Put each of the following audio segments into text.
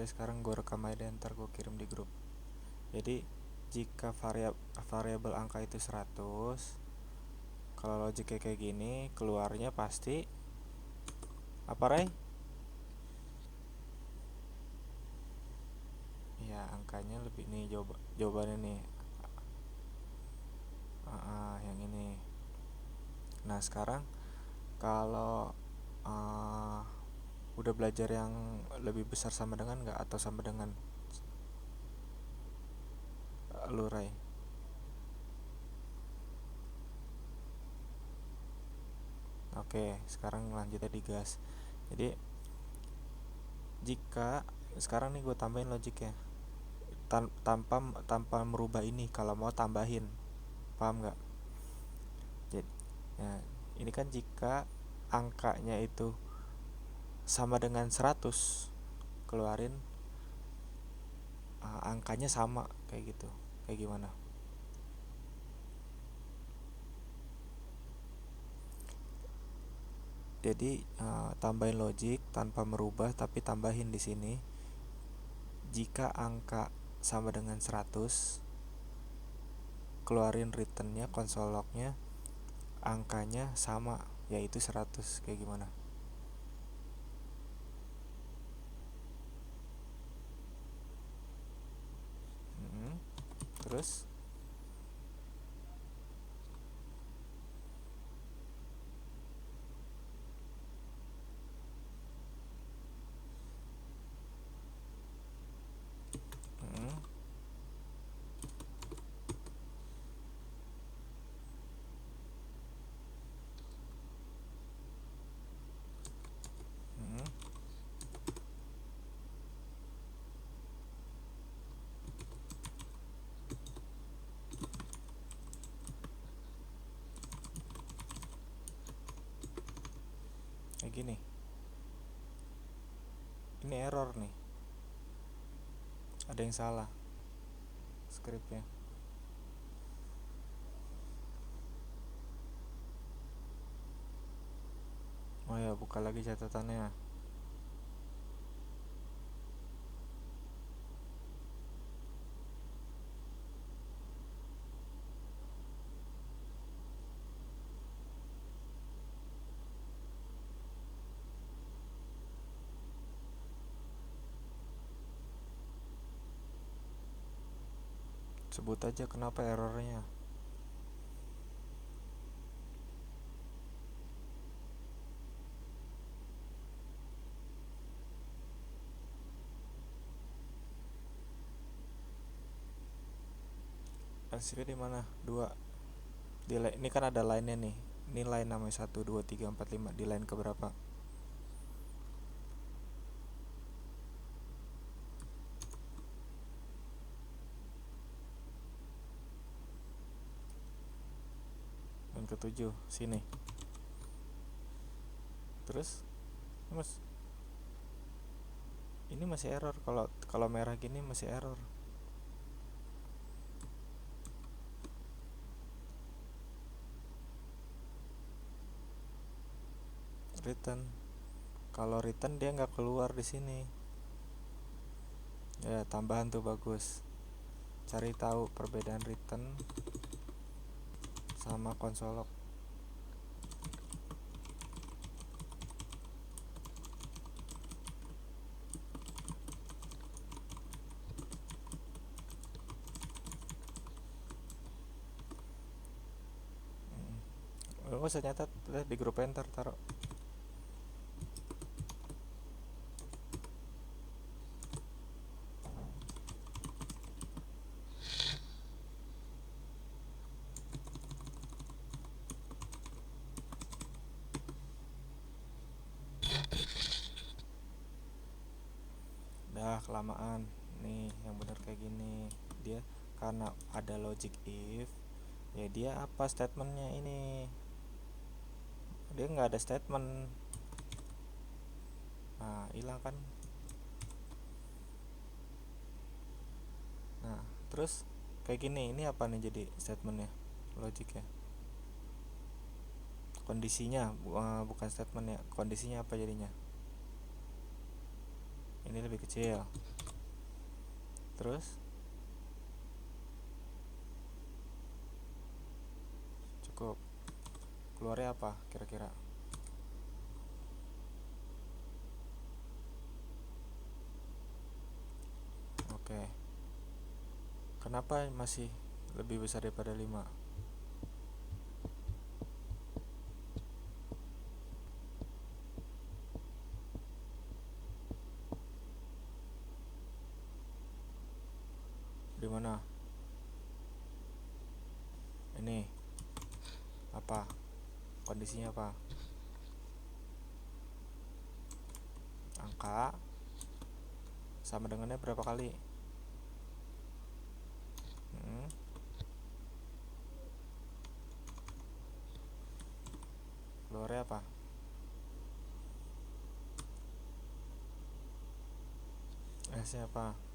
Udah, sekarang gue rekam aja deh, ntar gue kirim di grup. Jadi jika variabel angka itu 100, kalau logiknya kayak gini, keluarnya pasti apa, Ray? Ya, angkanya lebih nih, jawabannya nih. Yang ini. Nah, sekarang kalau udah belajar yang lebih besar sama dengan nggak, atau sama dengan lu, Ray? Oke, sekarang lanjutnya digas. Jadi jika sekarang nih gue tambahin logiknya, tanpa merubah ini, kalau mau tambahin, paham nggak? Jadi ya, ini kan jika angkanya itu sama dengan 100, keluarin angkanya sama kayak gitu. Kayak gimana? Jadi tambahin logik tanpa merubah, tapi tambahin di sini. Jika angka sama dengan 100, keluarin returnnya, konsol lognya, angkanya sama, yaitu 100. Kayak gimana? Terus kayak gini. Ini error nih, ada yang salah skripnya. Oh ya, buka lagi catatannya. Sebut aja kenapa errornya. RCP di mana? 2. Ini kan ada line-nya nih. Ini line namanya 1 2 3 4 5. Di line keberapa? Line ke-7 sini. Terus Mas, ini masih error. Kalau merah gini masih error. Return. Kalau return dia nggak keluar di sini. Ya, tambahan tuh bagus. Cari tahu perbedaan return sama console log. Lo gak usah nyatat, di grup enter taruh. Dah kelamaan nih, yang bener kayak gini. Dia karena ada logic if, ya dia apa statementnya ini, dia nggak ada statement. Nah, hilang kan. Nah, terus kayak gini, ini apa nih jadi statementnya, logiknya? Kondisinya bukan statement ya, kondisinya apa jadinya? Ini lebih kecil. Terus cukup. Keluarnya apa kira-kira? Oke. Kenapa masih lebih besar daripada 5? Di mana? Ini apa? Kondisinya apa? Angka sama dengannya berapa kali? Hmm, keluarnya apa? Siapa?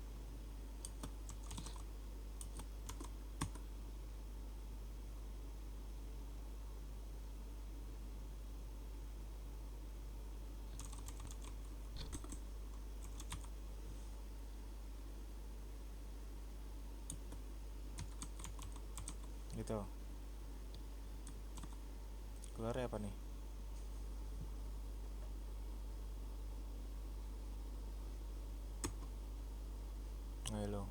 Gitu. Keluarnya apa nih? Ayo lo.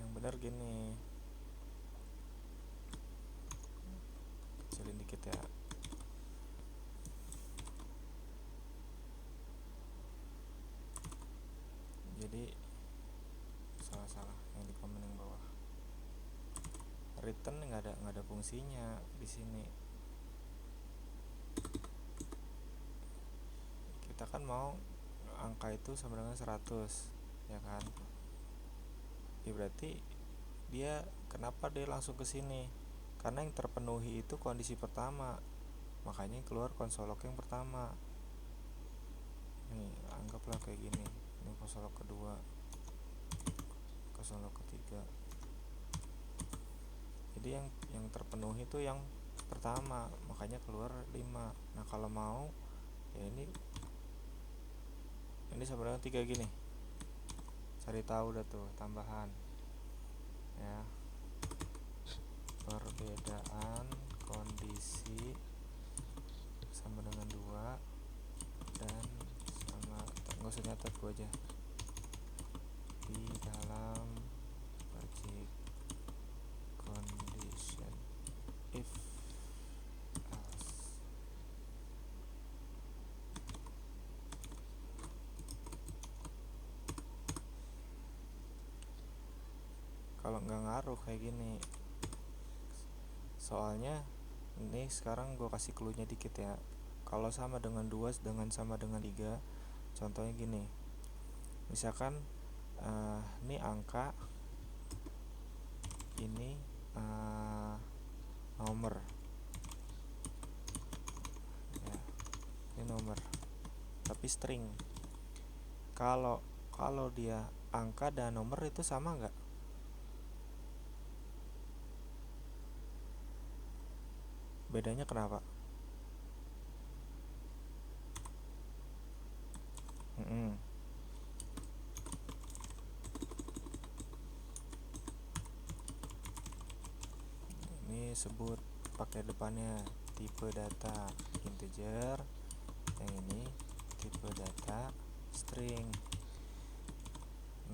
Yang benar gini. Kecilin dikit ya. Jadi salah yang di komen yang bawah. Return nggak ada fungsinya di sini. Kita kan mau angka itu sama dengan 100, ya kan? Ya berarti dia kenapa dia langsung ke sini? Karena yang terpenuhi itu kondisi pertama. Makanya keluar konsolok yang pertama. Nih, anggaplah kayak gini. Ini konsolok kedua, konsolok ketiga. Jadi yang terpenuhi itu yang pertama, makanya keluar 5. Nah, kalau mau ya ini sama dengan 3 gini. Cari tahu dah tuh tambahan. Ya. Perbedaan kondisi sama dengan 2 dan sama, nggak usah nyatet, gua aja di dalam logic condition if else. Kalau nggak ngaruh kayak gini, soalnya ini sekarang gue kasih clue-nya dikit ya. Kalau sama dengan 2 dengan sama dengan 3, contohnya gini. Misalkan ini angka, ini nomor ya, ini nomor tapi string. Kalau dia angka dan nomor itu sama nggak? Bedanya kenapa? Ini sebut pakai depannya tipe data integer, yang ini tipe data string.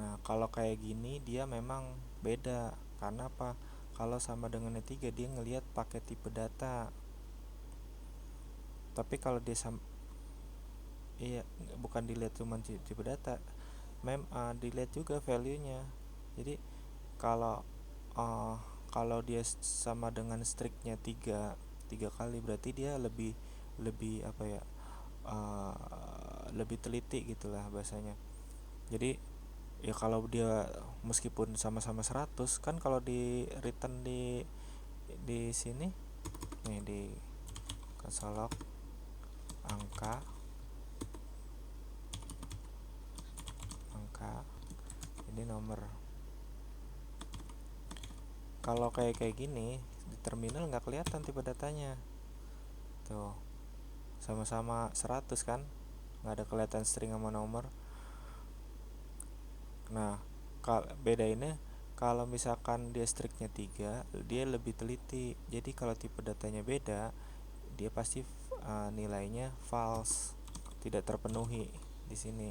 Nah, kalau kayak gini dia memang beda. Karena apa? Kalau sama dengan 3 dia ngelihat pakai tipe data. Tapi kalau dia iya, bukan dilihat cuma tipe data, dilihat juga value-nya. Jadi kalau kalau dia sama dengan striknya 3 kali, berarti dia lebih apa ya, lebih teliti gitulah bahasanya. Jadi ya kalau dia meskipun sama-sama 100 kan, kalau di return di sini nih, di konsolok angka angka, ini nomor. Kalau kayak gini di terminal nggak kelihatan tipe datanya tuh, sama-sama 100 kan, nggak ada kelihatan string sama nomor. Nah, bedainnya kalau misalkan dia striknya 3, dia lebih teliti. Jadi kalau tipe datanya beda, dia pasti nilainya false, tidak terpenuhi di sini.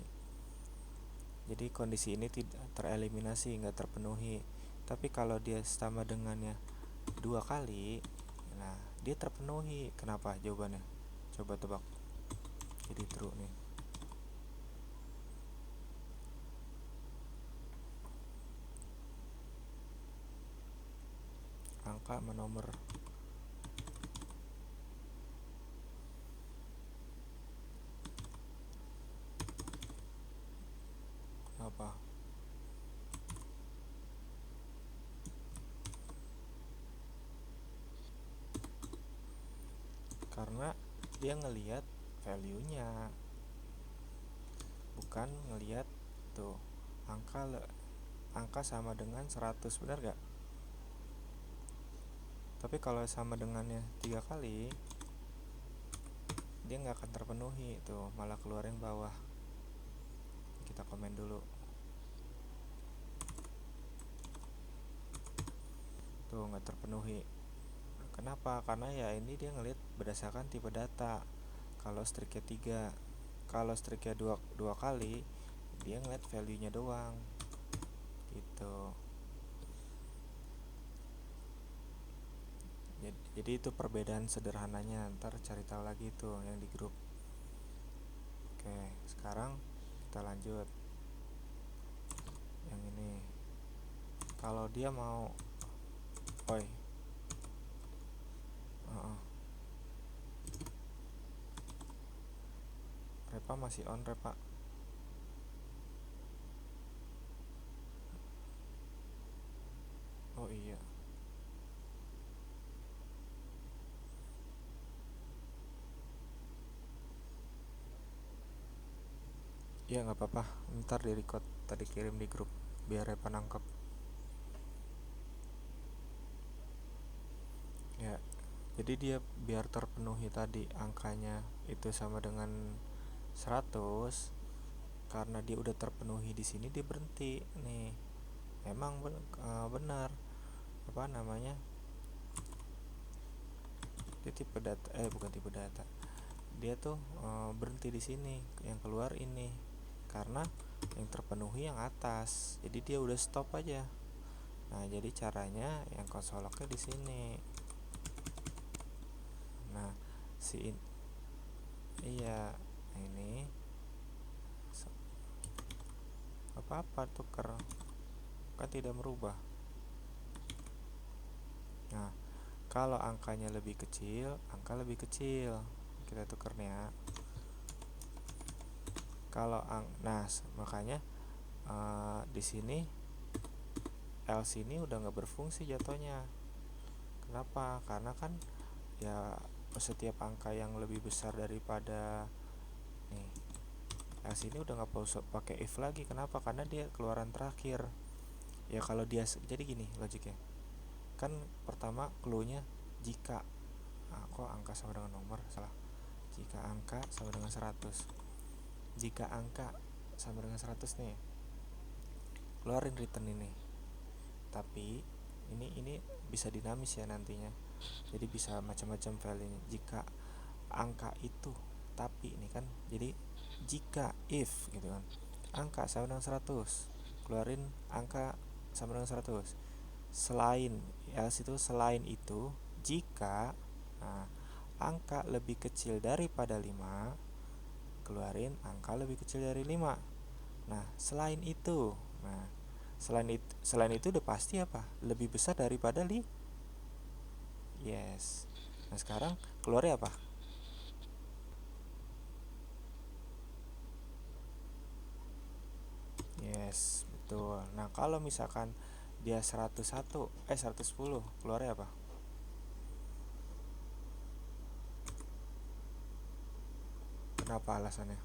Jadi kondisi ini tidak tereliminasi, nggak terpenuhi. Tapi kalau dia sama dengannya 2 kali, nah dia terpenuhi. Kenapa jawabannya? Coba tebak. Jadi true nih. Angka sama nomor. Apa? Karena dia ngelihat value-nya, bukan ngelihat tuh angka sama dengan 100, benar gak? Tapi kalau sama dengannya 3 kali, dia nggak akan terpenuhi tuh, malah keluar yang bawah. Kita komen dulu tuh, nggak terpenuhi. Kenapa? Karena ya ini dia ngelihat berdasarkan tipe data. Kalau strike-nya 3, kalau strike-nya dua kali, dia ngeliat value-nya doang gitu. Jadi itu perbedaan sederhananya, ntar cari tahu lagi tuh yang di grup. Oke, sekarang kita lanjut yang ini. Kalau dia mau Repa masih on, Repa. Oh iya. Iya nggak apa-apa, ntar di record, tadi kirim di grup biar Repa nangkep. Ya, jadi dia biar terpenuhi tadi angkanya itu sama dengan 100, karena dia udah terpenuhi di sini dia berhenti nih. Emang benar apa namanya, dia tipe data, bukan tipe data, dia tuh berhenti di sini, yang keluar ini karena yang terpenuhi yang atas, jadi dia udah stop aja. Nah jadi caranya yang konsoloknya di sini. Nah iya ini apa tuker kan tidak merubah. Nah kalau angkanya lebih kecil, angka lebih kecil, kita tukernya. Kalau nah makanya di sini else ini udah nggak berfungsi jatuhnya. Kenapa? Karena kan ya setiap angka yang lebih besar daripada nih else ini udah nggak perlu pakai if lagi. Kenapa? Karena dia keluaran terakhir. Ya kalau dia jadi gini logiknya. Kan pertama clue-nya jika kok angka sama dengan nomor, salah. Jika angka sama dengan 100. Jika angka sama dengan 100 nih, keluarin return ini. Tapi ini bisa dinamis ya nantinya. Jadi bisa macam-macam value-nya. Jika angka itu, tapi ini kan jadi jika if gitu kan. Angka sama dengan 100, keluarin angka sama dengan 100. Selain else itu selain itu, jika angka lebih kecil daripada 5, keluarin angka lebih kecil dari 5. Nah, selain itu. Nah, selain itu udah pasti apa? Lebih besar daripada yes. Nah, sekarang keluarnya apa? Yes, betul. Nah, kalau misalkan dia 110, keluarnya apa? Kenapa alasannya?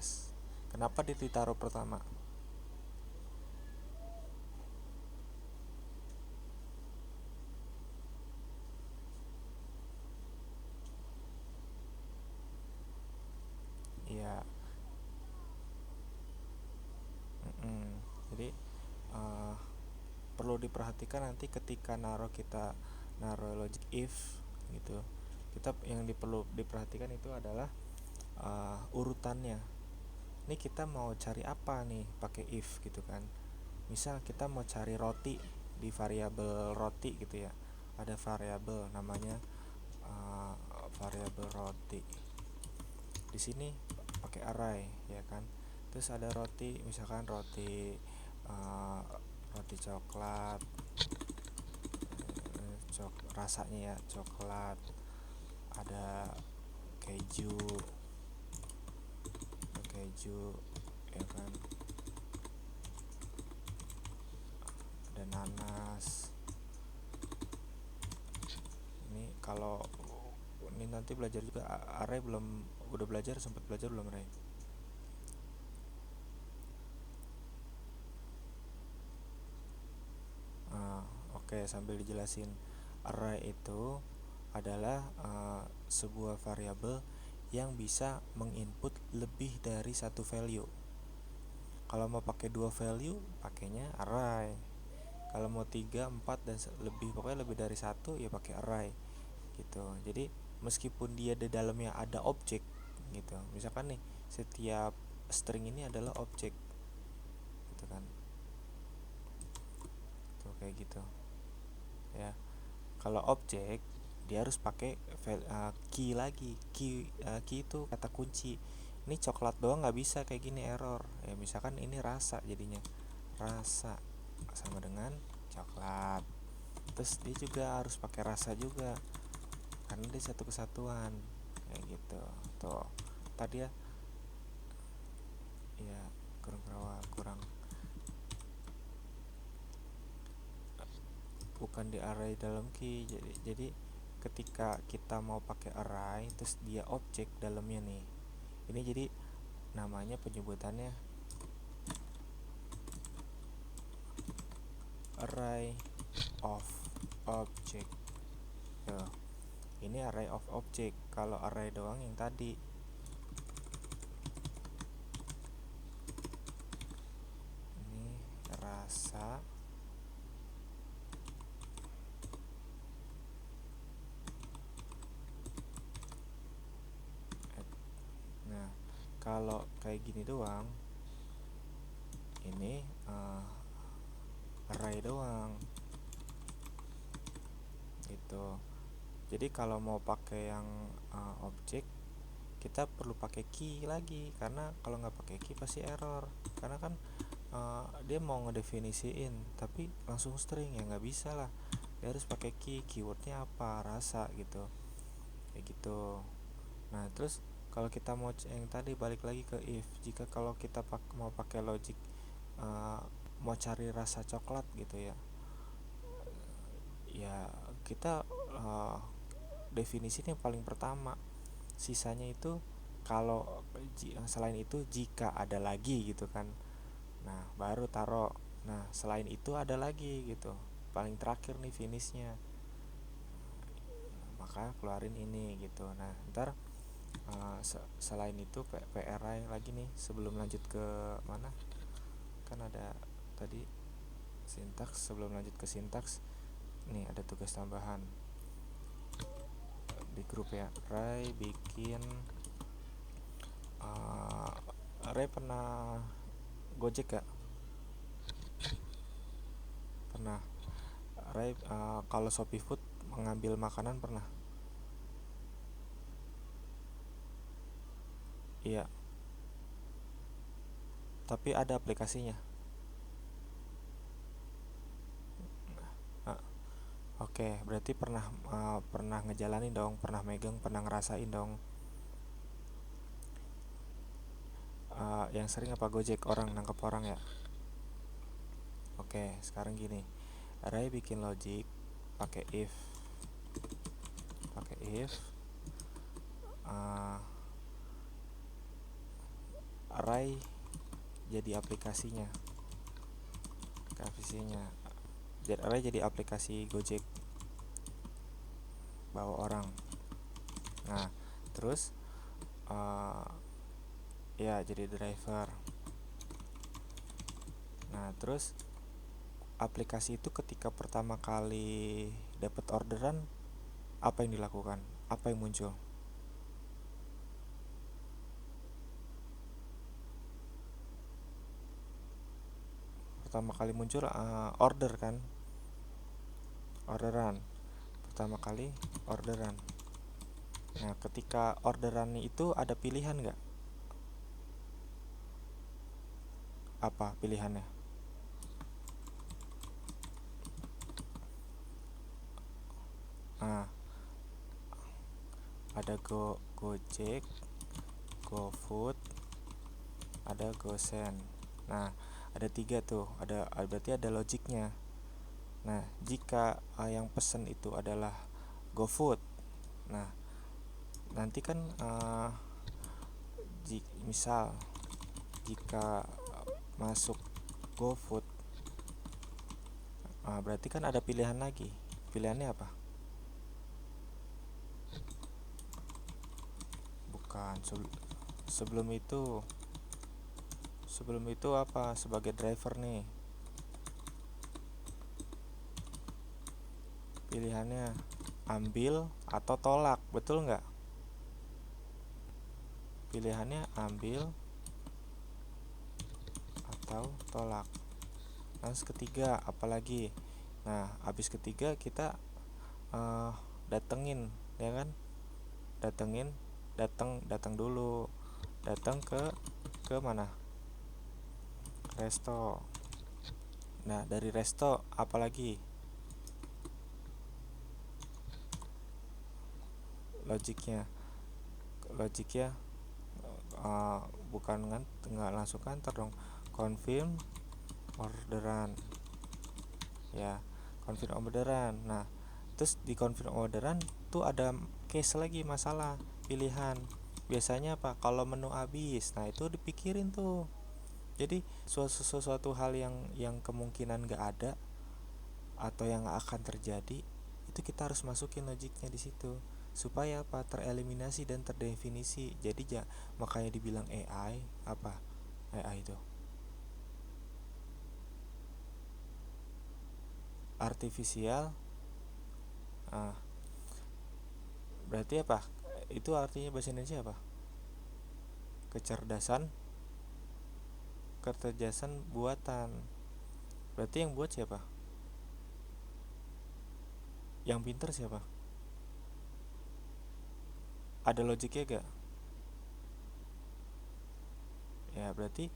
yes. Kenapa dia ditaruh pertama? Iya. Mm-mm. Jadi uh, perlu diperhatikan nanti ketika kita naruh logic if gitu. Kita yang perlu diperhatikan itu adalah urutannya. Ini kita mau cari apa nih pakai if gitu kan. Misal kita mau cari roti di variabel roti gitu ya. Ada variabel namanya uh, variabel roti. Di sini pakai array ya kan. Terus ada roti, misalkan uh, roti coklat, rasanya ya coklat, ada keju, ya kan, ada nanas. Ini kalau ini nanti belajar juga array belum, udah belajar, sempat belajar belum Ray? Oke, sambil dijelasin. Array itu adalah sebuah variabel yang bisa menginput lebih dari satu value. Kalau mau pakai dua value, pakainya array. Kalau mau 3, 4 dan lebih, pokoknya lebih dari satu ya pakai array gitu. Jadi meskipun dia di dalamnya ada objek gitu. Misalkan nih, setiap string ini adalah objek gitu kan. Tuh kayak gitu. Ya. Kalau objek dia harus pakai key lagi. Key itu kata kunci. Ini coklat doang nggak bisa, kayak gini error. Ya misalkan ini rasa, jadinya rasa sama dengan coklat. Terus dia juga harus pakai rasa juga karena dia satu kesatuan kayak gitu. Tuh tadi ya, ya kurang bukan di array dalam key. Jadi ketika kita mau pakai array terus dia objek dalamnya nih, ini jadi namanya penyebutannya array of object. Tuh, ini array of object. Kalau array doang yang tadi, ini rasa. Nah, kalau kayak gini doang, ini array doang gitu. Jadi kalau mau pakai yang objek, kita perlu pakai key lagi, karena kalau nggak pakai key pasti error. Karena kan dia mau ngedefinisiin tapi langsung string, ya nggak bisa lah, dia harus pakai key. Keywordnya apa, rasa gitu, kayak gitu. Nah terus kalau kita mau yang tadi balik lagi ke if, jika kalau kita mau pakai logic mau cari rasa coklat gitu ya, ya kita definisinya paling pertama. Sisanya itu kalau selain itu jika ada lagi gitu kan, nah baru taruh. Nah selain itu ada lagi gitu, paling terakhir nih finishnya, maka keluarin ini gitu. Nah ntar selain itu PRI lagi nih sebelum lanjut ke mana, kan ada tadi sintaks. Sebelum lanjut ke sintaks nih ada tugas tambahan di grup ya. Ray bikin Ray pernah Gojek gak? Pernah. Ray kalau Shopee Food mengambil makanan pernah? Iya, tapi ada aplikasinya. Ah, Oke, berarti pernah ngejalanin dong, pernah megang, pernah ngerasain dong. Yang sering apa Gojek, orang nangkep orang ya? Oke, sekarang gini. Ray bikin logic pakai if. Pakai if uh, array jadi aplikasinya. Array jadi aplikasi Gojek bawa orang. Nah terus ya jadi driver. Nah terus aplikasi itu ketika pertama kali dapat orderan, apa yang dilakukan? Apa yang muncul? Pertama kali muncul order kan? Orderan. Pertama kali orderan. Nah, ketika orderan itu ada pilihan nggak? Apa pilihannya? Nah, ada Gojek, GoFood, ada GoSend. Nah, ada 3 tuh. Berarti ada logiknya. Nah, jika yang pesen itu adalah GoFood, nah nanti kan misal jika masuk GoFood, berarti kan ada pilihan lagi. Pilihannya apa? Bukan. Sebelum itu apa? Sebagai driver nih, pilihannya ambil atau tolak, betul nggak? Pilihannya ambil atau tolak. Nah, ketiga apalagi? Nah, habis ketiga kita datengin, ya kan? Datang dulu. Datang ke mana? Resto. Nah, dari resto apalagi? Logiknya bukan nggak langsung kantor dong. Confirm orderan, ya, confirm orderan. Nah terus di confirm orderan tuh ada case lagi, masalah pilihan. Biasanya apa? Kalau menu habis, nah itu dipikirin tuh. Jadi sesuatu hal yang kemungkinan nggak ada atau yang akan terjadi, itu kita harus masukin logiknya di situ supaya apa? Tereliminasi dan terdefinisi. Jadi makanya dibilang AI. Apa AI itu? Artificial. Berarti apa? Itu artinya bahasa Indonesia apa? Kecerdasan kecerdasan buatan. Berarti yang buat siapa? Yang pinter siapa? Ada logiknya gak? Ya berarti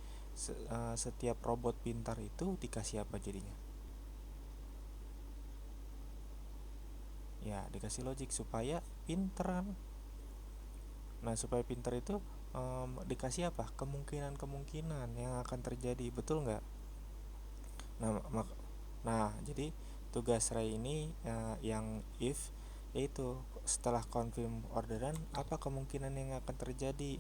setiap robot pintar itu dikasih apa jadinya? Ya dikasih logik supaya pinter kan. Nah supaya pinter itu dikasih apa? Kemungkinan yang akan terjadi, betul nggak? Nah jadi tugas Ray ini yang if, yaitu setelah confirm orderan apa kemungkinan yang akan terjadi.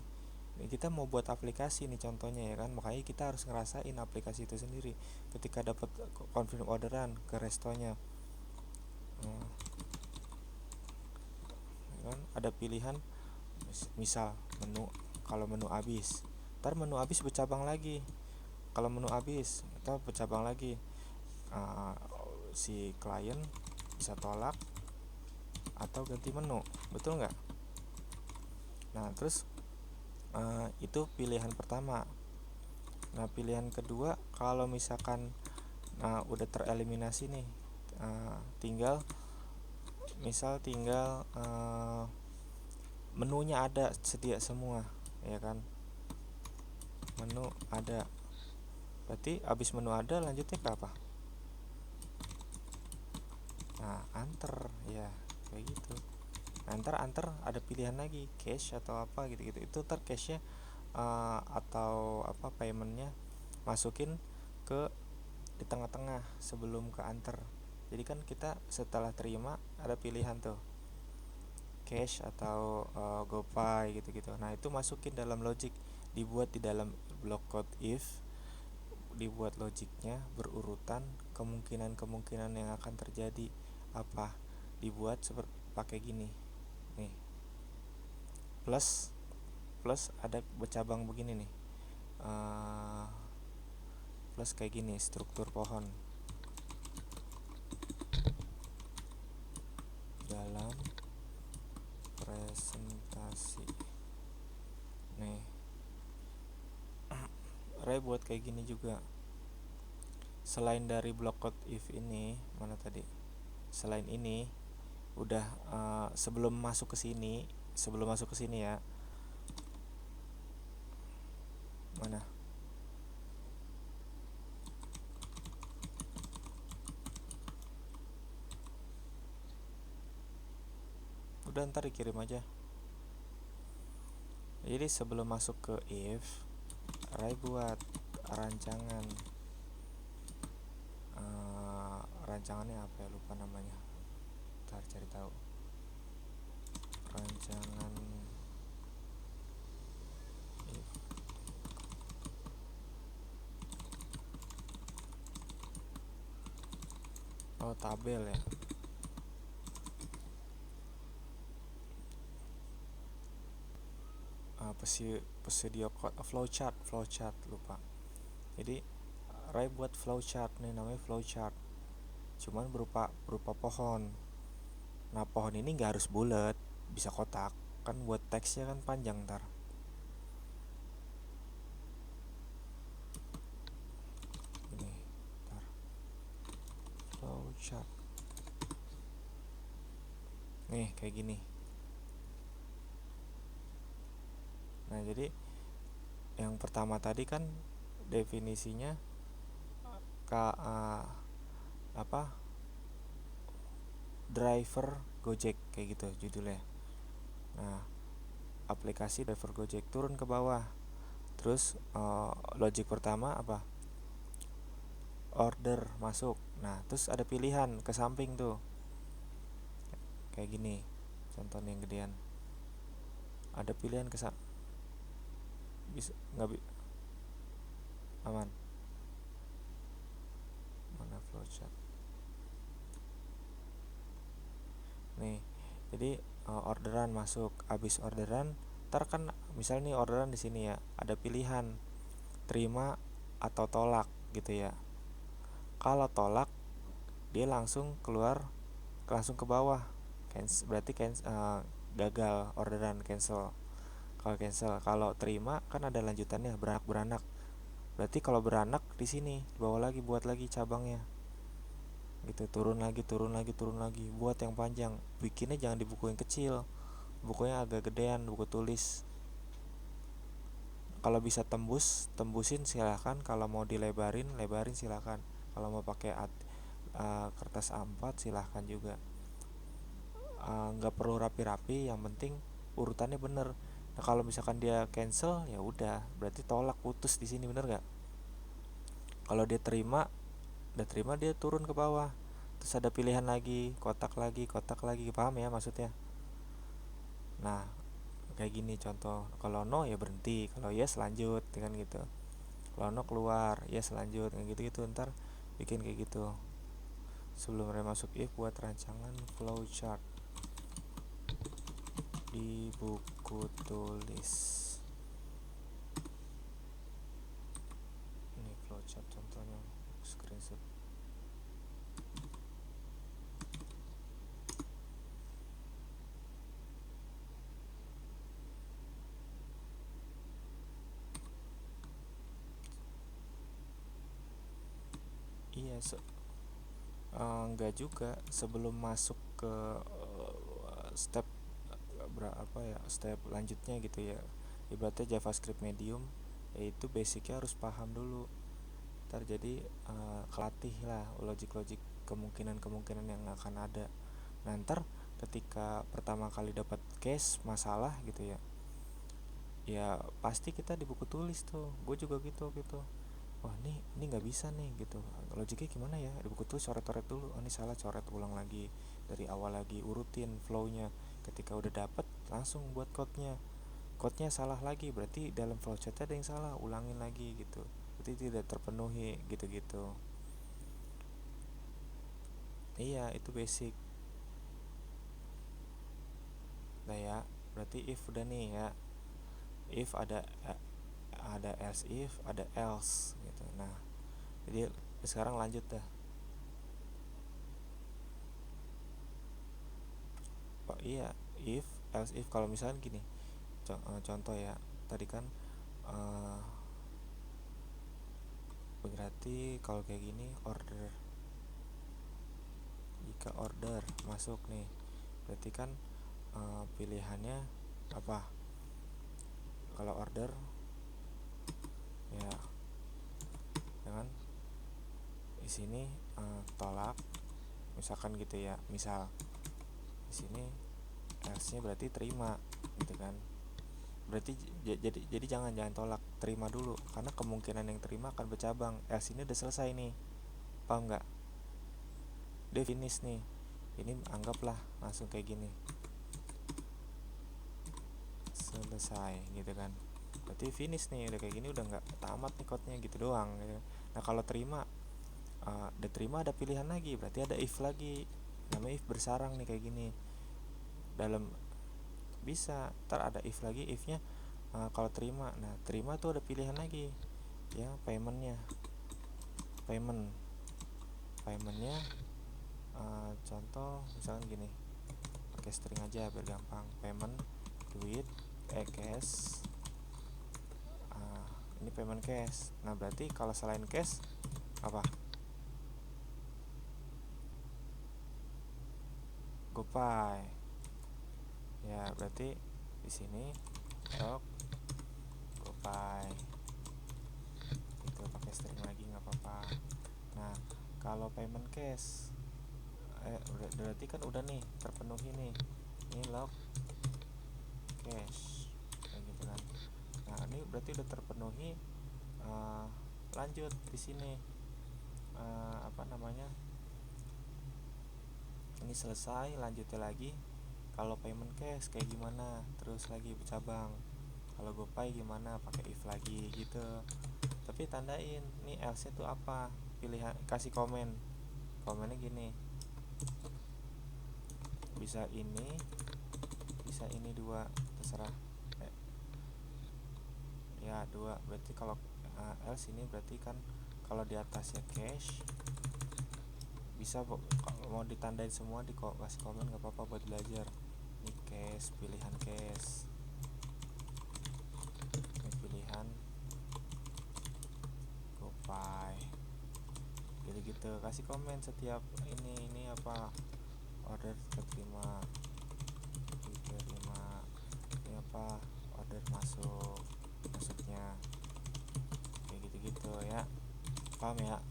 Kita mau buat aplikasi nih contohnya, ya kan, makanya kita harus ngerasain aplikasi itu sendiri. Ketika dapat confirm orderan ke restonya, kan ada pilihan, misal menu. Kalau menu habis, ntar menu habis bercabang lagi. Kalau menu habis atau bercabang lagi, si klien bisa tolak atau ganti menu, betul nggak? Nah terus itu pilihan pertama. Nah pilihan kedua, kalau misalkan udah tereliminasi nih, tinggal menunya ada sedia semua, ya kan? Menu ada, berarti abis menu ada lanjutnya ke apa? Nah antar, ya kayak gitu. Antar ada pilihan lagi, cash atau apa gitu-gitu. Itu ntar cashnya atau apa paymentnya masukin ke di tengah-tengah sebelum ke antar. Jadi kan kita setelah terima ada pilihan tuh, cash atau GoPay gitu-gitu. Nah itu masukin dalam logic dibuat di dalam block code if, dibuat logiknya berurutan kemungkinan-kemungkinan yang akan terjadi apa, dibuat seperti pakai gini nih, plus plus ada bercabang begini nih, plus kayak gini struktur pohon dalam presentasi nih. Ray buat kayak gini juga. Selain dari block code if ini, mana tadi? Selain ini, udah sebelum masuk ke sini ya. Mana? Udah ntar dikirim aja. Jadi sebelum masuk ke if, Ray buat rancangan. Rancangannya apa ya, lupa namanya. Ntar cari tahu. Rancangan if. Oh, tabel ya. Pesedia code, flowchart lupa. Jadi Ray buat flowchart nih, namanya flowchart. Cuman berupa pohon. Nah, pohon ini nggak harus bulat, bisa kotak. Kan buat teksnya kan panjang ntar. Ini, ntar. Flowchart. Nih, kayak gini. Nah, jadi yang pertama tadi kan definisinya apa? Driver Gojek kayak gitu judulnya. Nah, aplikasi driver Gojek turun ke bawah. Terus logic pertama apa? Order masuk. Nah, terus ada pilihan ke samping tuh. Kayak gini. Contohnya yang gedean. Ada pilihan ke bisa nggak aman. Mana flowchart? Nih. Jadi orderan masuk, habis orderan, ntar kan misalnya nih orderan di sini ya, ada pilihan terima atau tolak gitu ya. Kalau tolak dia langsung ke bawah, berarti gagal orderan, cancel. Kalau cancel, kalau terima kan ada lanjutannya, beranak, berarti kalau beranak di sini di bawah lagi, buat lagi cabangnya gitu, turun lagi, buat yang panjang. Bikinnya jangan di buku yang kecil, bukunya agak gedean, buku tulis. Kalau bisa tembusin silahkan, kalau mau lebarin silahkan, kalau mau pakai kertas A4 silahkan juga. Nggak perlu rapi-rapi, yang penting urutannya bener. Nah, kalau misalkan dia cancel ya udah, berarti tolak, putus di sini, bener nggak? Kalau dia udah terima dia turun ke bawah, terus ada pilihan lagi, kotak lagi, paham ya maksudnya? Nah, kayak gini contoh. Kalau no ya berhenti, kalau yes lanjut kan gitu. Kalau no keluar, yes lanjut, kayak gitu ntar bikin kayak gitu. Sebelum masuk if, buat rancangan flowchart di buku tulis. Ini flowchart contohnya, screenshot. Iya, enggak juga. Sebelum masuk ke step step lanjutnya gitu ya, ibaratnya JavaScript medium, yaitu basicnya harus paham dulu. Ntar jadi kelatih lah logik kemungkinan yang akan ada. Nah, ntar ketika pertama kali dapat case masalah gitu ya, ya pasti kita di buku tulis tuh. Gue juga gitu. Wah, ini nggak bisa nih gitu, logiknya gimana ya, di buku tulis coret-coret dulu. Oh, ini salah, coret ulang lagi dari awal lagi, urutin flownya. Ketika udah dapet langsung buat code code-nya salah lagi, berarti dalam flowchart ada yang salah, ulangin lagi gitu, berarti tidak terpenuhi gitu-gitu. Iya, itu basic. Nah ya, berarti if udah nih ya, if ada else, if ada else gitu. Nah, jadi sekarang lanjut dah. Oh iya, if else if, kalau misalnya gini, contoh ya, tadi kan uh, berarti kalau kayak gini order, jika order masuk nih, berarti kan pilihannya apa? Kalau order ya, jangan di sini tolak, misalkan gitu ya, misal di sini else-nya berarti terima gitu kan. Berarti jadi jangan tolak, terima dulu, karena kemungkinan yang terima akan bercabang. Else ini udah selesai nih, paham nggak? Dia finish nih, ini anggaplah langsung kayak gini, selesai gitu kan, berarti finish nih, udah kayak gini, udah nggak tamat nih code-nya gitu doang gitu. Nah kalau terima, udah terima ada pilihan lagi, berarti ada if lagi, namanya if bersarang nih kayak gini dalam, bisa ntar ada if lagi, if-nya kalau terima, nah terima tuh ada pilihan lagi ya, paymentnya contoh misalkan gini, pakai string aja biar gampang, payment duit cash, ini payment cash. Nah berarti kalau selain cash apa? GoPay. Ya berarti di sini log GoPay, itu pakai string lagi nggak apa-apa. Nah kalau payment cash berarti kan udah nih terpenuhi nih, ini log cash kayak gitu kan. Nah ini berarti udah terpenuhi. Lanjut di sini apa namanya, ini selesai, lanjutnya lagi. Kalau payment cash kayak gimana, terus lagi bercabang. Kalau GoPay gimana, pakai if lagi gitu. Tapi tandain nih else itu apa, pilihan, kasih komennya gini, bisa ini dua, terserah. Ya dua, berarti kalau else ini berarti kan kalau di atasnya cash, bisa kalau mau ditandain semua kasih komen nggak apa-apa buat belajar. Ini cash, pilihan cash, ini pilihan GoPay, gitu-gitu, kasih komen setiap ini apa, order diterima, ini apa, order masuknya, kayak gitu-gitu ya, paham ya?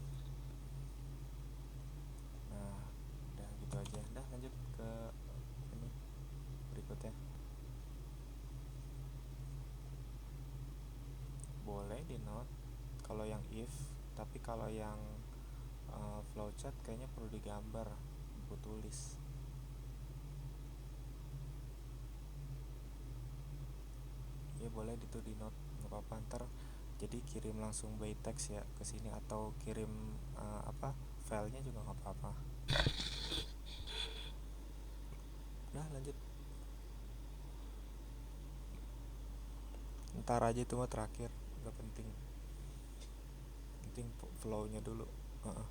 Nah udah gitu aja, dah lanjut ke ini berikutnya. Boleh di note kalau yang if, tapi kalau yang flowchart kayaknya perlu digambar, buku tulis. Ya boleh itu di note, nggak apa-apa, ntar jadi kirim langsung by text ya ke sini, atau kirim apa filenya juga nggak apa-apa. Nah lanjut, ntar aja itu mah terakhir, nggak penting, penting flownya dulu. Mm-mm.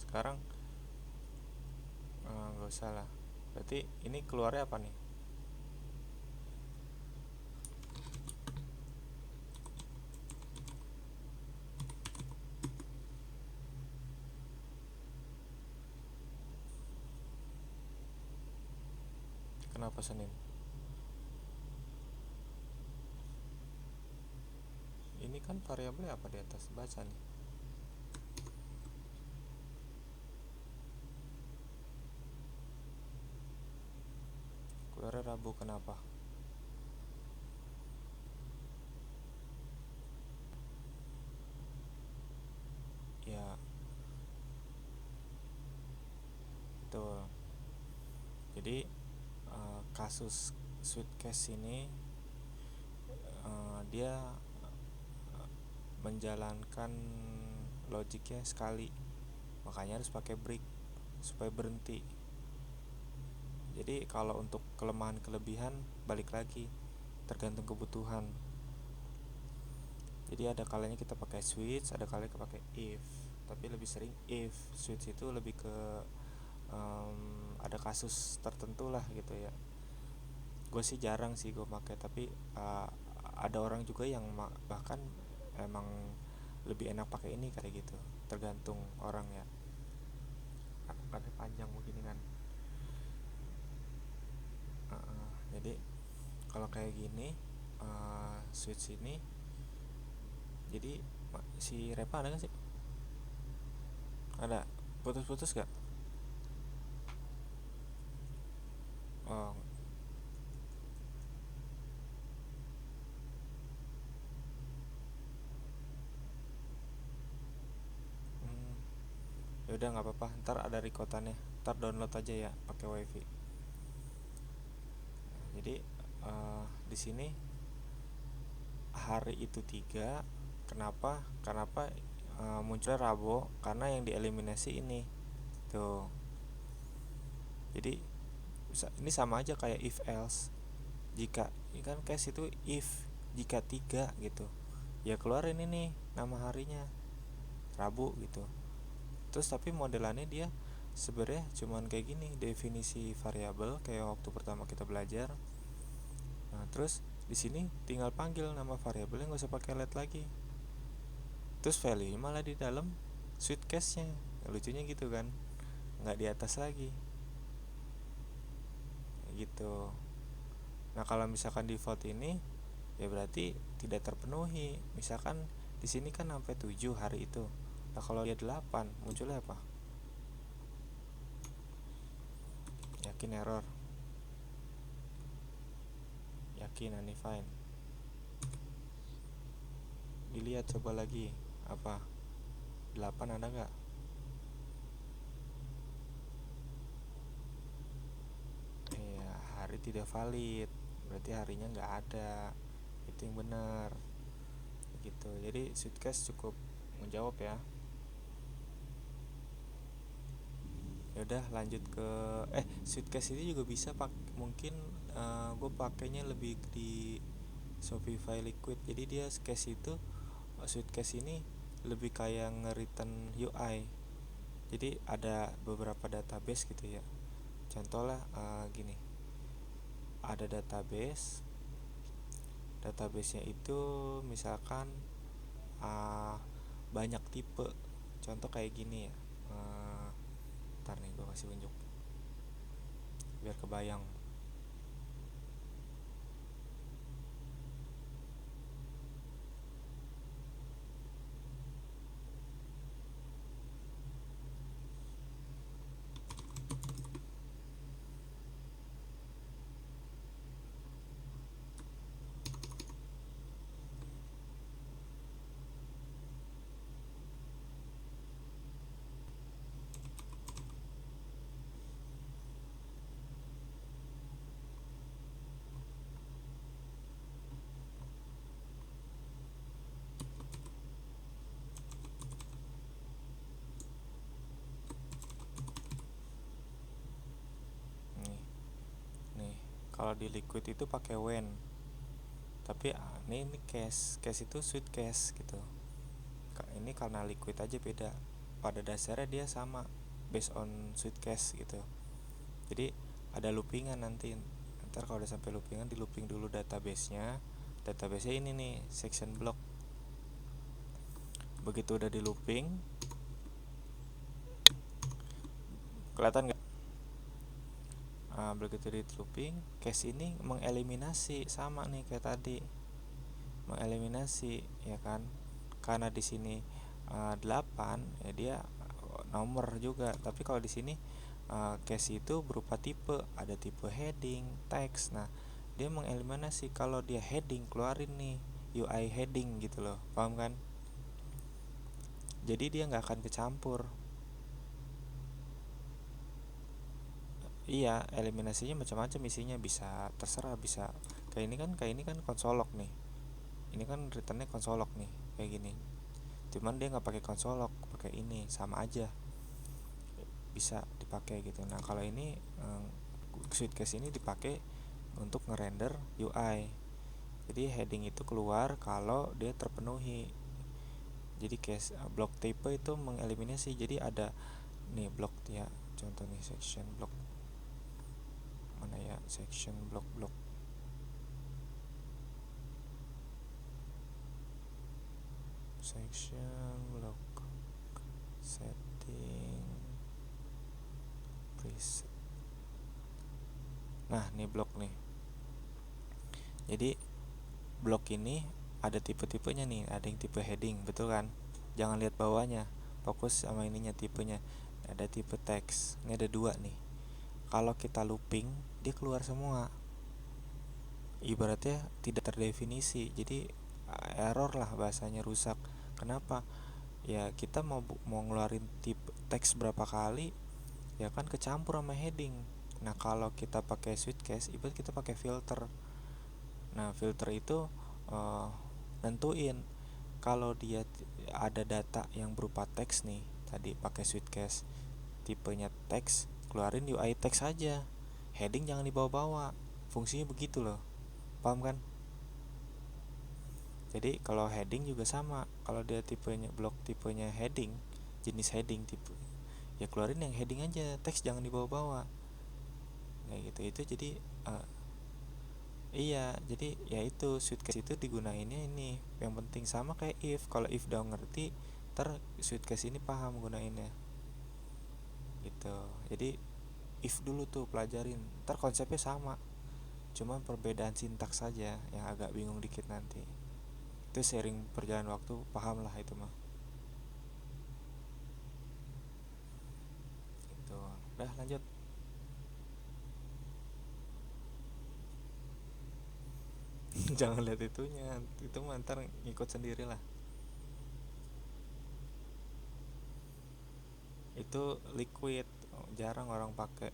Sekarang nggak usah lah. Berarti ini keluarnya apa nih? Kenapa Senin? Ini kan variabelnya apa di atas? Baca nih. Keluarnya Rabu, kenapa? Ya, betul. Jadi kasus Sweetcase ini dia menjalankan logiknya sekali, makanya harus pakai break supaya berhenti. Jadi kalau untuk kelemahan kelebihan balik lagi tergantung kebutuhan. Jadi ada kalanya kita pakai switch, ada kalanya kita pakai if, tapi lebih sering if. Switch itu lebih ke ada kasus tertentu lah gitu ya. Gue sih jarang sih gue pakai, tapi ada orang juga yang bahkan emang lebih enak pakai ini kayak gitu, tergantung orang ya. Katanya panjang begini kan. Jadi kalau kayak gini switch ini, jadi si Repa ada nggak sih? Ada. Putus-putus gak? Oh. Ya udah nggak apa-apa, ntar ada rekotannya, ntar download aja ya pakai wifi. Jadi di sini hari itu 3. Kenapa munculnya Rabu? Karena yang dieliminasi ini tuh. Jadi ini sama aja kayak if else. Jika ini kan case itu if, jika 3 gitu, ya keluarin ini nama harinya Rabu gitu. Terus tapi modelannya dia sebenarnya cuman kayak gini, definisi variabel kayak waktu pertama kita belajar. Nah, terus di sini tinggal panggil nama variabelnya, nggak usah pakai let lagi. Terus value malah di dalam Sweetcase-nya. Lucunya gitu kan, nggak di atas lagi gitu. Nah kalau misalkan default ini, ya berarti tidak terpenuhi. Misalkan di sini kan sampai 7 hari itu. Nah kalau dia 8, munculnya apa? Yakin error. Yakin undefined. Dilihat coba lagi, apa 8 ada nggak? Iya, hari tidak valid, berarti harinya nggak ada. Itu yang benar gitu. Jadi Sweetcase cukup menjawab ya. Ya udah lanjut ke Sweetcase ini juga bisa mungkin gue pakainya lebih di Shopify Liquid. Jadi dia case itu, Sweetcase ini lebih kayak nge-return UI. Jadi ada beberapa database gitu ya. Contoh lah gini, ada databasenya itu misalkan banyak tipe. Contoh kayak gini ya. Ntar nih gue kasih unjuk biar kebayang. Nih, nih kalau di Liquid itu pakai when, tapi ini case itu Sweetcase gitu. Ini karena Liquid aja beda. pada dasarnya dia sama, based on Suitcase gitu. Jadi ada loopingan nanti. Ntar kalau udah sampai loopingan, di looping dulu database-nya. Database-nya ini nih, section block. Begitu udah di looping, kelihatan nggak? Nah, begitu di looping, case ini mengeliminasi sama nih kayak tadi, mengeliminasi ya kan, karena di sini 8 ya dia nomor juga, tapi kalau di sini case itu berupa tipe, ada tipe heading, teks. Nah, dia mengeliminasi kalau dia heading, keluarin nih UI heading gitu loh, paham kan? Jadi dia nggak akan kecampur. Iya, eliminasinya macam-macam isinya, bisa terserah, bisa kayak ini kan konsolok nih. Ini kan returnnya konsolok nih, kayak gini. Cuman dia nggak pakai konsolok, pakai ini, sama aja, bisa dipakai gitu. Nah kalau ini Suitcase ini dipakai untuk ngerender UI. Jadi heading itu keluar kalau dia terpenuhi. Jadi case block type itu mengeliminasi. Jadi ada nih block ya, contoh nih section block, mana ya, section block section block setting preset. Nah nih blok nih. Jadi blok ini ada tipe-tipenya nih, ada yang tipe heading, betul kan? Jangan lihat bawahnya, fokus sama ininya, tipenya. Ada tipe teks, ini ada dua nih. Kalau kita looping, dia keluar semua. Ibaratnya tidak terdefinisi, jadi error lah bahasanya, rusak. Kenapa? Ya kita mau ngeluarin tipe teks berapa kali, ya kan kecampur sama heading. Nah kalau kita pakai Suitcase, ibarat kita pakai filter. Nah filter itu nentuin kalau dia ada data yang berupa teks nih, tadi pakai Suitcase tipenya teks, keluarin UI teks aja, heading jangan dibawa-bawa. Fungsinya begitu loh, paham kan? Jadi kalau heading juga sama, kalau dia tipenya blok, tipenya heading, jenis heading tipe, ya keluarin yang heading aja, teks jangan dibawa-bawa. Kayak gitu. Itu jadi iya, jadi ya itu Suitcase itu digunainnya ini. Yang penting sama kayak if. Kalau if udah ngerti, ntar Suitcase ini paham gunainnya. Gitu. Jadi if dulu tuh pelajarin. Ntar konsepnya sama. Cuma perbedaan sintaks saja yang agak bingung dikit nanti. Itu sharing perjalanan waktu, paham lah itu mah. Gitu. Udah lanjut. Jangan lihat itunya. Itu mah ntar ngikut sendiri lah. Itu liquid, jarang orang pakai.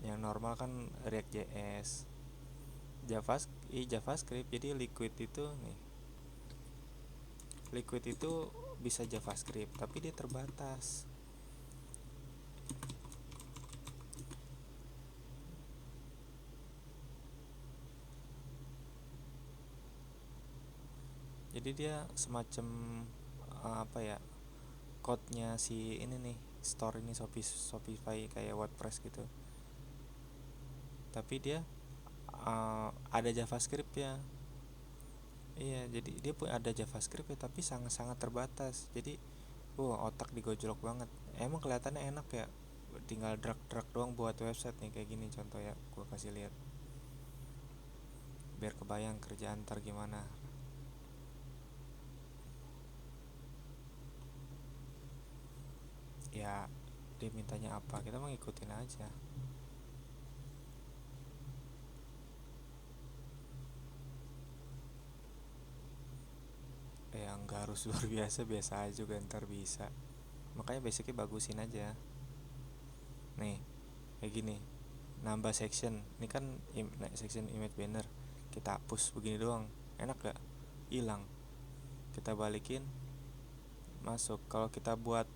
Yang normal kan React.js, JavaScript. Jadi liquid itu bisa JavaScript tapi dia terbatas. Jadi dia semacam apa ya, code-nya si ini nih, store ini, Shopify kayak WordPress gitu. Tapi dia ada JavaScript ya. Iya, jadi dia pun ada JavaScript ya, tapi sangat-sangat terbatas. Jadi otak digojlok banget. Emang kelihatannya enak ya, tinggal drag doang buat website nih kayak gini contoh ya, gua kasih lihat biar kebayang kerjaan ntar gimana. Ya dia mintanya apa, kita mau ngikutin aja. Ya nggak harus luar biasa, biasa aja juga ntar bisa. Makanya basicnya bagusin aja. Nih kayak gini, nambah section. Ini kan section image banner, kita hapus begini doang, enak gak? Hilang. Kita balikin, masuk. Kalau kita buat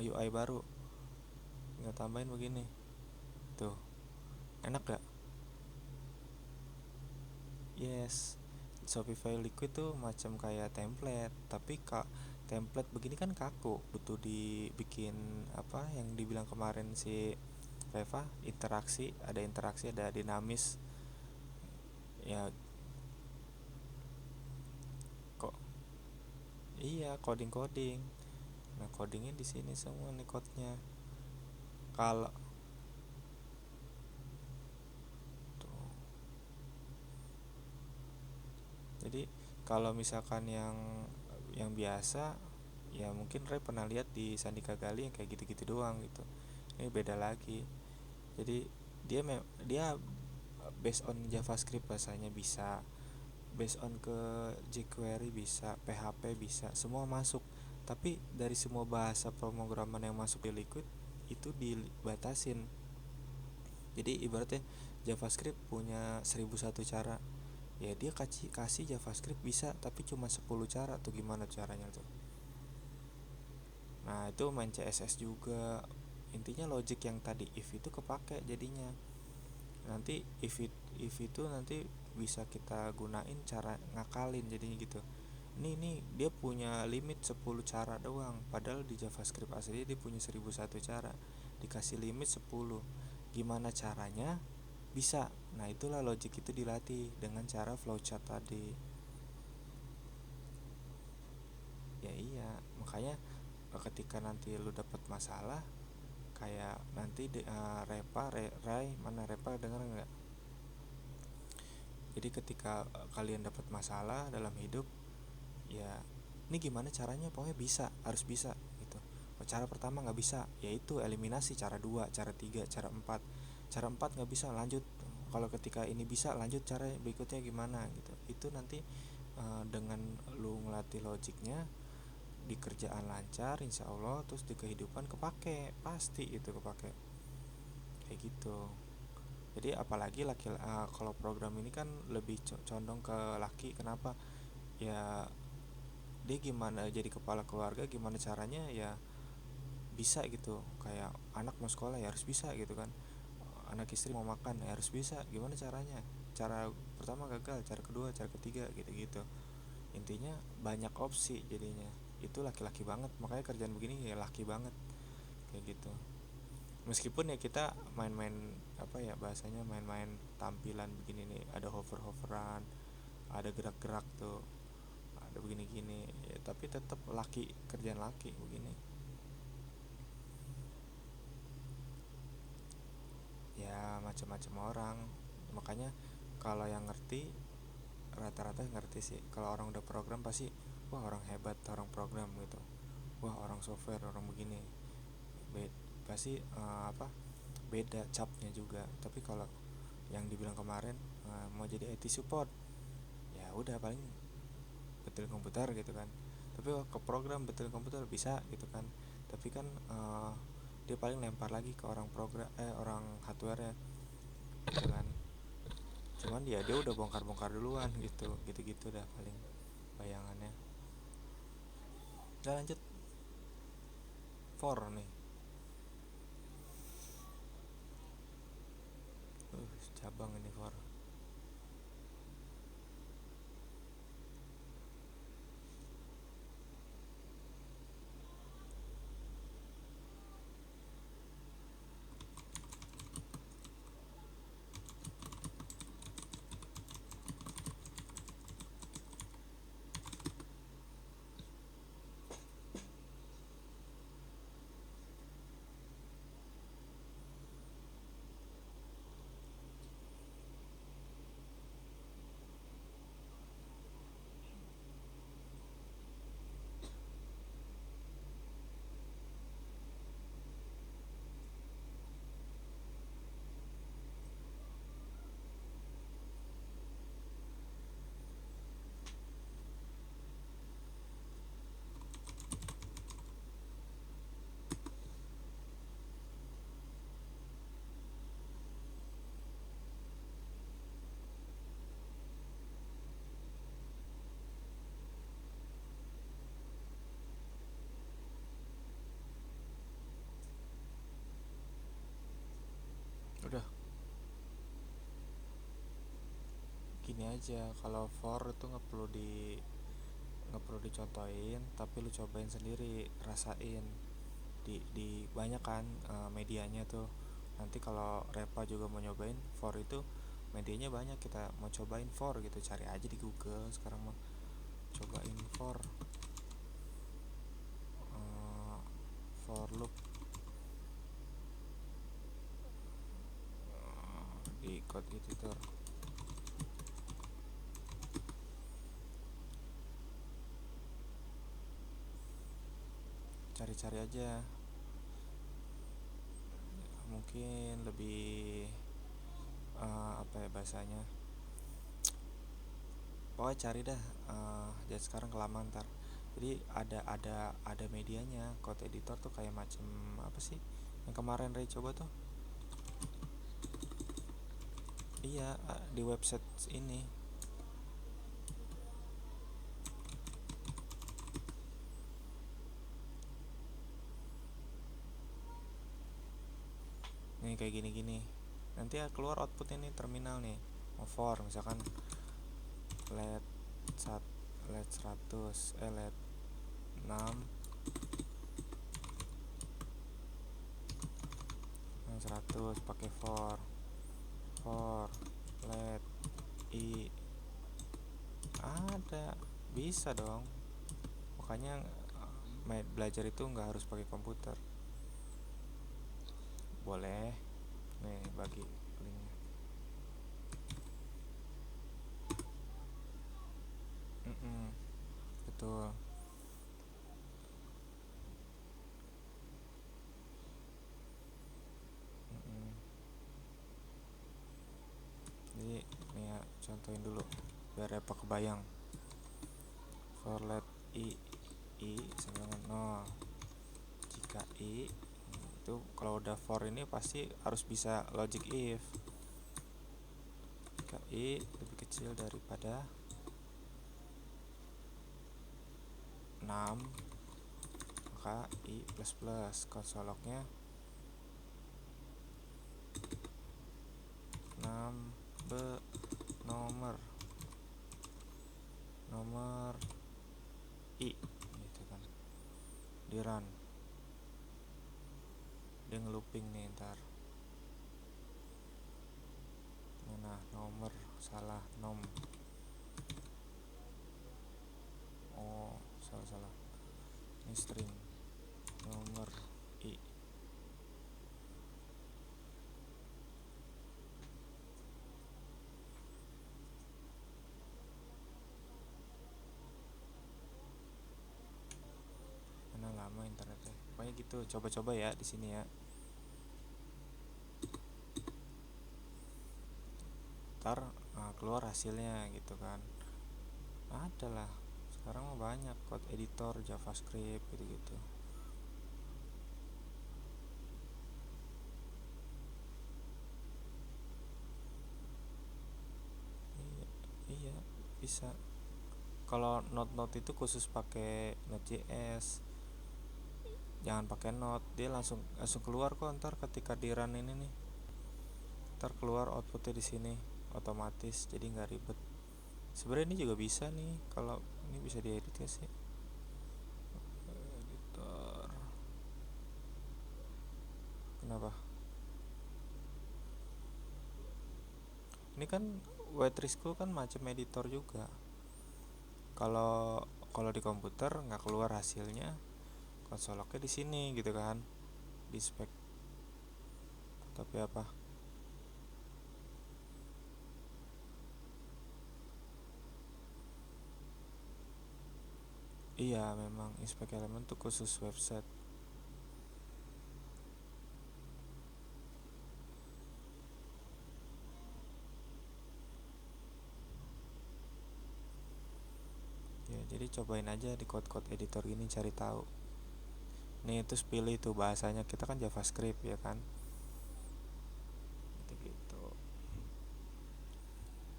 UI baru, tinggal tambahin begini tuh, enak gak? Yes. Shopify Liquid tuh macam kayak template, tapi kak template begini kan kaku, butuh dibikin apa yang dibilang kemarin si Reva, interaksi, ada dinamis ya. Kok iya, coding. Nah, codingnya di sini semua nih code-nya. Kalau tuh, jadi kalau misalkan yang biasa ya mungkin Ray pernah lihat di Sandika Gali yang kayak gitu-gitu doang gitu. Ini beda lagi. Jadi dia based on JavaScript bahasanya bisa, based on ke jQuery bisa, PHP bisa, semua masuk. Tapi dari semua bahasa pemrograman yang masuk di Liquid itu dibatasin. Jadi ibaratnya JavaScript punya 1001 cara, ya dia kasih JavaScript bisa tapi cuma 10 cara tuh, gimana caranya tuh. Nah itu main CSS juga, intinya logic yang tadi if itu kepake jadinya. Nanti if itu nanti bisa kita gunain cara ngakalin jadinya gitu. Ini dia punya limit 10 cara doang, padahal di JavaScript asli dia punya 1001 cara, dikasih limit 10. Gimana caranya bisa? Nah itulah logic itu dilatih dengan cara flowchart tadi. Ya iya, makanya ketika nanti lu dapat masalah kayak nanti Ray mana Repa denger nggak? Jadi ketika kalian dapat masalah dalam hidup, ya ini gimana caranya, pokoknya bisa, harus bisa gitu. Cara pertama nggak bisa, yaitu eliminasi. Cara 2, cara 3, cara 4. Cara 4 nggak bisa, lanjut. Kalau ketika ini bisa, lanjut cara berikutnya gimana gitu. Itu nanti dengan lu ngelatih logiknya di kerjaan lancar insya Allah, terus di kehidupan kepake, pasti itu kepake kayak gitu. Jadi apalagi kalau program ini kan lebih condong ke laki. Kenapa? Ya dia gimana jadi kepala keluarga, gimana caranya ya bisa gitu. Kayak anak mau sekolah ya harus bisa gitu kan, anak istri mau makan ya harus bisa, gimana caranya. Cara pertama gagal, cara kedua, cara ketiga gitu-gitu. Intinya banyak opsi jadinya. Itu laki-laki banget, makanya kerjaan begini ya laki banget kayak gitu. Meskipun ya kita main-main apa ya bahasanya, main-main tampilan begini nih, ada hover-hoveran, ada gerak-gerak tuh, ada begini-gini ya, tapi tetap laki, kerjaan laki begini. Ya macam-macam orang, makanya kalau yang ngerti, rata-rata ngerti sih. Kalau orang udah program pasti wah orang hebat, orang program gitu, wah orang software, orang begini. Pasti apa beda capnya juga. Tapi kalau yang dibilang kemarin mau jadi IT support, ya udah paling betul komputer gitu kan. Tapi ke program betul komputer bisa gitu kan. Tapi kan dia paling lempar lagi ke orang program, orang hardware ya gitu kan. Cuman dia udah bongkar-bongkar duluan gitu, gitu-gitu dah paling bayangannya. Udah lanjut for nih. Cabang ini for. Udah gini aja, kalau for itu nggak perlu dicontohin, tapi lu cobain sendiri, rasain di banyak kan medianya tuh. Nanti kalau Repa juga mau nyobain for itu, medianya banyak, kita mau cobain for gitu, cari aja di Google sekarang mah, cobain for loop di code editor. Cari-cari aja, mungkin lebih apa ya bahasanya, pokoknya cari dah, jadi sekarang kelamaan ntar. Jadi ada medianya, code editor tuh kayak macam apa sih yang kemarin Ray coba tuh. Iya, di website ini. Nih kayak gini-gini. Nanti ya keluar outputnya nih, terminal nih. Mau for misalkan let 100 let 6 100 pakai for let i, ada, bisa dong. Makanya belajar itu nggak harus pakai komputer. Boleh nih bagi linknya. Betul. Jadi nih ya, contohin dulu biar apa kebayang. For let i sama dengan 0, jika i itu kalau udah for ini pasti harus bisa logic if. Jika i lebih kecil daripada 6, maka i plus plus, konsoloknya 6 b nomor i gitu kan, di run dia ngelooping nih ntar. Nah nomor salah, oh salah ini string nomor i. Mana lama internetnya, pokoknya gitu. Coba-coba ya di sini ya, ntar keluar hasilnya gitu kan. Ada lah sekarang mah banyak code editor JavaScript gitu-gitu. Iya, iya bisa. Kalau Node itu khusus pakai Node.js, jangan pakai Node, dia langsung keluar kok ntar ketika di run ini nih. Ntar keluar outputnya di sini otomatis, jadi nggak ribet. Sebenarnya ini juga bisa nih, kalau ini bisa diedit ya sih. Editor. Kenapa? Ini kan Waitress School kan macam editor juga. Kalau kalau di komputer nggak keluar hasilnya, konsoloknya di sini gitu kan, di spek. Tapi apa? Iya memang inspect elemen tuh khusus website. Ya jadi cobain aja di code editor gini, cari tahu. Nih terus pilih tuh bahasanya, kita kan JavaScript ya kan. Gitu.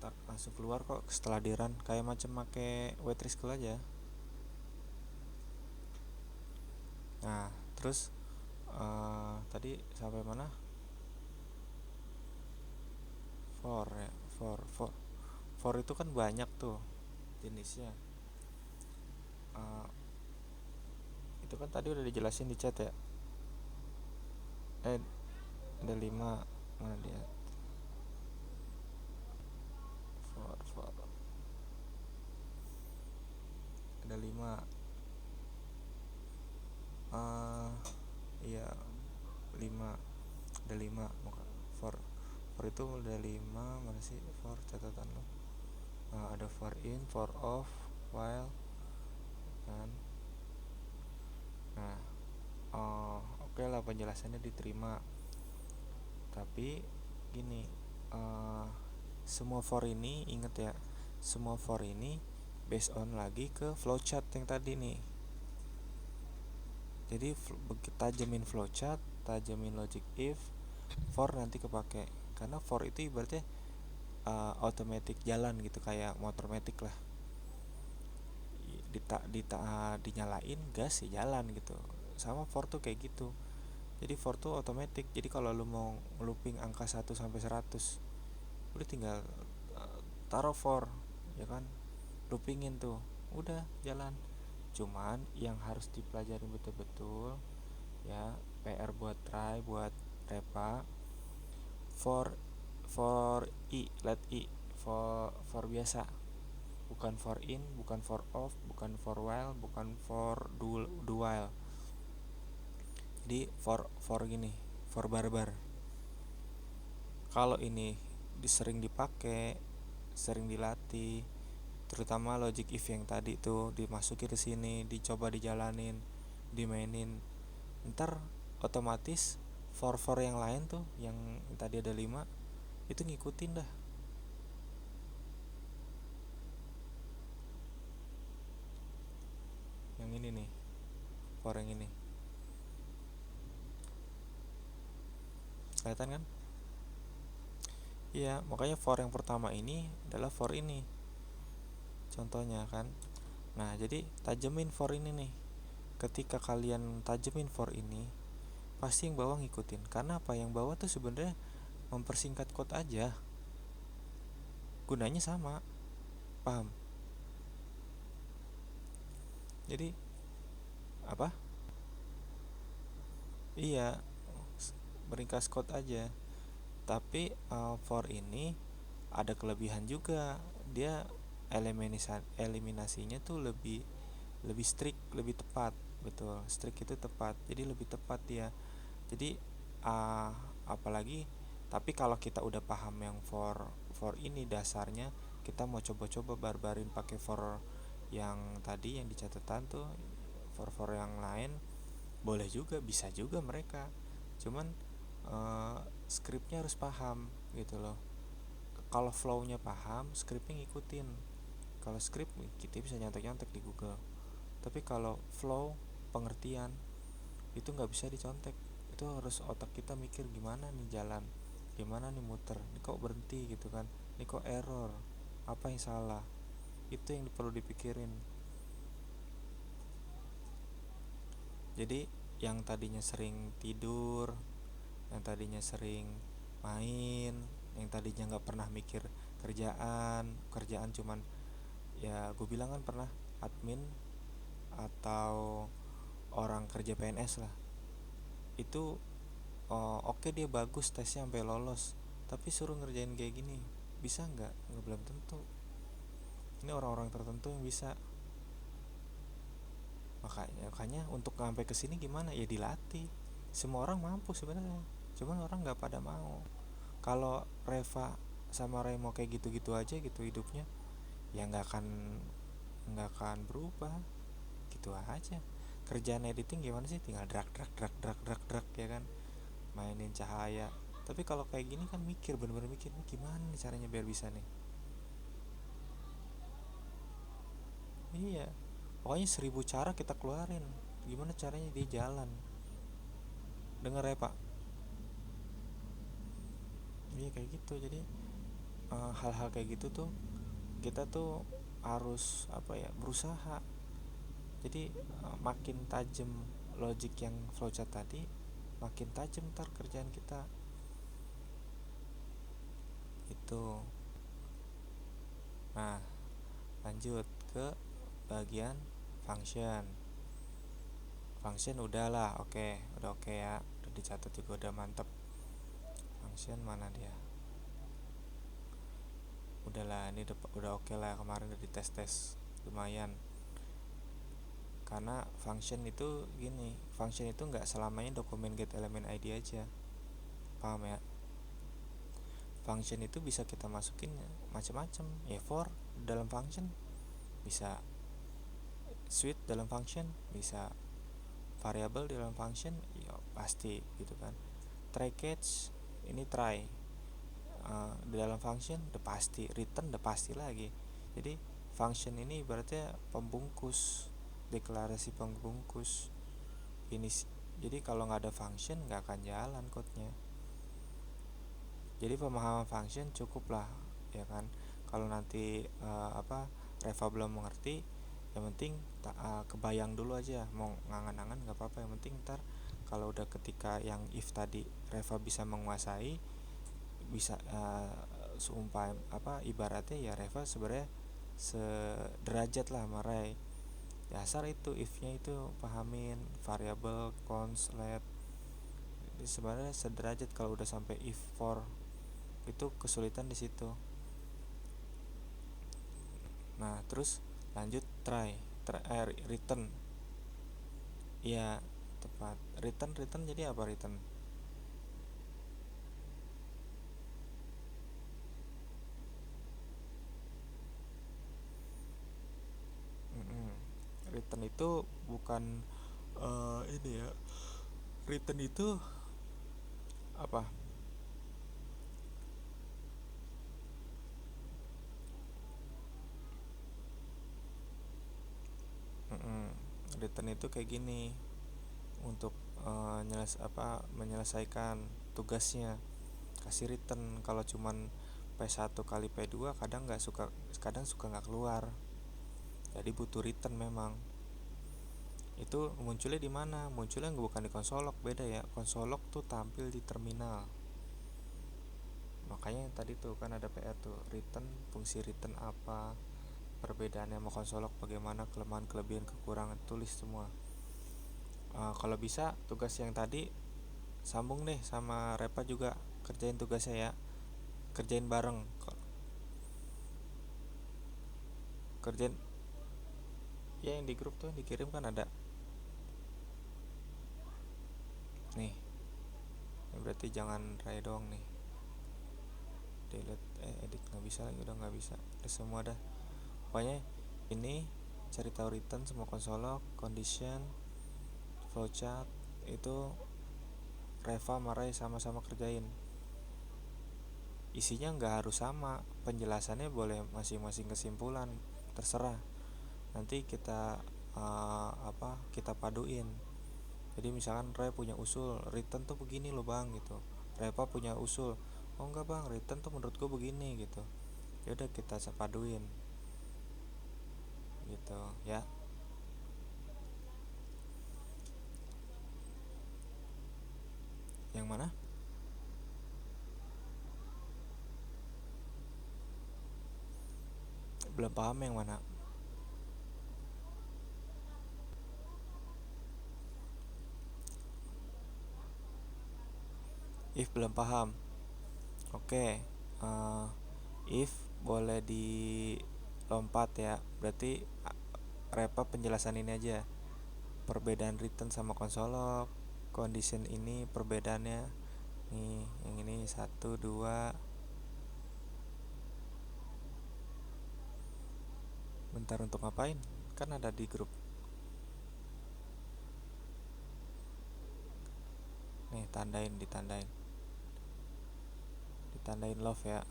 Ntar langsung keluar kok setelah di run, kayak macam make Waitress aja. Nah terus tadi sampai mana? For ya, for for itu kan banyak tuh jenisnya. Uh, itu kan tadi udah dijelasin di chat ya. eh ada 5. Mana dia? For ada 5. uh, iya 5, ada 5. For itu udah 5. Mana sih for catatan lo? Ada for in, for off, while kan. Nah, oke lah, penjelasannya diterima. Tapi gini, uh, semua for ini inget ya, semua for ini based on lagi ke flowchart yang tadi nih. Jadi tajemin flowchart, tajemin logic if, for nanti kepake. Karena for itu ibaratnya automatic jalan gitu, kayak motor matic lah. Dinyalain gas ya jalan gitu. Sama for tuh kayak gitu. Jadi for tuh otomatis. Jadi kalau lu mau looping angka 1 sampai 100, lu tinggal taruh for, ya kan? Loopingin tuh. Udah jalan. Cuman yang harus dipelajari betul-betul ya, PR buat try, buat Repa, for let i, for biasa. Bukan for in, bukan for off, bukan for while, bukan for do while. Jadi for gini, for barbar. Kalau ini sering dipakai, sering dilatih, terutama logic if yang tadi tuh dimasukin ke sini, dicoba dijalanin, dimainin, ntar otomatis for yang lain tuh yang tadi ada 5 itu ngikutin dah. Yang ini nih, for yang ini kelihatan kan? Iya, makanya for yang pertama ini adalah for ini contohnya kan. Nah, jadi tajemin for ini nih. Ketika kalian tajemin for ini, pasti yang bawah ngikutin. Karena apa? Yang bawah tuh sebenarnya mempersingkat code aja. Gunanya sama. Paham? Jadi apa? Iya, meringkas code aja. Tapi for ini ada kelebihan juga. Dia eliminasinya tuh lebih strict, lebih tepat. Betul, strict itu tepat. Jadi lebih tepat dia. Jadi apalagi, tapi kalau kita udah paham yang for ini dasarnya, kita mau coba-coba barbarin pakai for yang tadi yang di catatan tuh, for yang lain boleh juga, bisa juga mereka. Cuman scriptnya harus paham gitu loh. Kalau flownya paham, scriptnya ngikutin. Kalau script kita bisa nyontek-nyontek di Google, tapi kalau flow, pengertian, itu nggak bisa dicontek. Itu harus otak kita mikir gimana nih jalan, gimana nih muter, ini kok berhenti gitu kan, ini kok error, apa yang salah. Itu yang perlu dipikirin. Jadi yang tadinya sering tidur, yang tadinya sering main, yang tadinya nggak pernah mikir kerjaan cuman ya gue bilang kan pernah admin atau orang kerja PNS lah, itu oke, dia bagus tesnya sampai lolos, tapi suruh ngerjain kayak gini bisa nggak belum tentu. Ini orang-orang tertentu yang bisa. Makanya untuk sampai kesini gimana ya, dilatih. Semua orang mampu sebenarnya, cuman orang nggak pada mau. Kalau Reva sama Remo kayak gitu-gitu aja gitu hidupnya, ya nggak akan berubah gitu aja. Kerjaan editing gimana sih, tinggal drag ya kan, mainin cahaya. Tapi kalau kayak gini kan mikir, bener-bener mikir gimana nih caranya biar bisa nih. Iya, pokoknya 1000 cara kita keluarin, gimana caranya dia jalan. Dengar ya pak? Iya kayak gitu. Jadi hal-hal kayak gitu tuh kita tuh harus apa ya, berusaha. Jadi makin tajam logic yang flowchart tadi, makin tajam ntar kerjaan kita itu. Nah, lanjut ke bagian function. Function udahlah, udah oke ya, udah dicatat juga udah mantep. Function mana dia? Udahlah, ini udah oke lah, kemarin udah dites lumayan. Karena function itu gini, function itu nggak selamanya dokumen get element ID aja, paham ya? Function itu bisa kita masukin macam-macam ya, for dalam function bisa, switch dalam function bisa, variable dalam function ya pasti gitu kan. Try catch ini try di dalam function udah pasti, return udah pasti lagi. Jadi function ini ibaratnya pembungkus, deklarasi pembungkus ini. Jadi kalau nggak ada function nggak akan jalan code-nya. Jadi pemahaman function cukup lah ya kan. Kalau nanti Reva belum mengerti, yang penting kebayang dulu aja, mau ngangan-ngangan nggak apa-apa, yang penting ntar kalau udah ketika yang if tadi Reva bisa menguasai, bisa ibaratnya ya Reva sebenarnya sederajat lah sama Ray. Dasar itu if-nya itu pahamin, variable, const, let. Jadi sebenarnya sederajat. Kalau udah sampai if, for, itu kesulitan di situ. Nah, terus lanjut return. Iya, tepat. Return jadi apa return? Return itu bukan ini ya. Return itu apa? Return itu kayak gini untuk menyelesaikan tugasnya, kasih return. Kalau cuman P1 kali P2 kadang suka nggak keluar, jadi butuh return memang. Itu munculnya di mana? Munculnya bukan di konsolok, beda ya. Konsolok tuh tampil di terminal. Makanya tadi tuh kan ada PR tuh, return, fungsi return apa, perbedaannya sama konsolok bagaimana, kelemahan, kelebihan, kekurangan, tulis semua. Kalau bisa tugas yang tadi sambung deh sama Repa juga, kerjain tugasnya ya, kerjain bareng, kerjain ya yang di grup tuh dikirim kan ada nih. Ini berarti jangan Ray doang nih, delete edit nggak bisa lagi, udah nggak bisa, udah semua dah. Pokoknya ini cari tahu return semua konsolok, condition, flowchart itu Reva Marai sama-sama kerjain. Isinya nggak harus sama, penjelasannya boleh masing-masing kesimpulan, terserah. Nanti kita kita paduin. Jadi misalkan Ray punya usul return tuh begini loh bang gitu, Reva punya usul, oh enggak bang, return tuh menurut gue begini gitu. Ya udah kita paduin gitu ya. Yang mana? Belum paham yang mana? If belum paham. Oke, if boleh dilompat ya. Berarti Repa penjelasan ini aja. Perbedaan return sama konsolok, condition ini perbedaannya. Nih, yang ini 1, 2. Bentar, untuk ngapain? Kan ada di grup. Nih, ditandain love ya.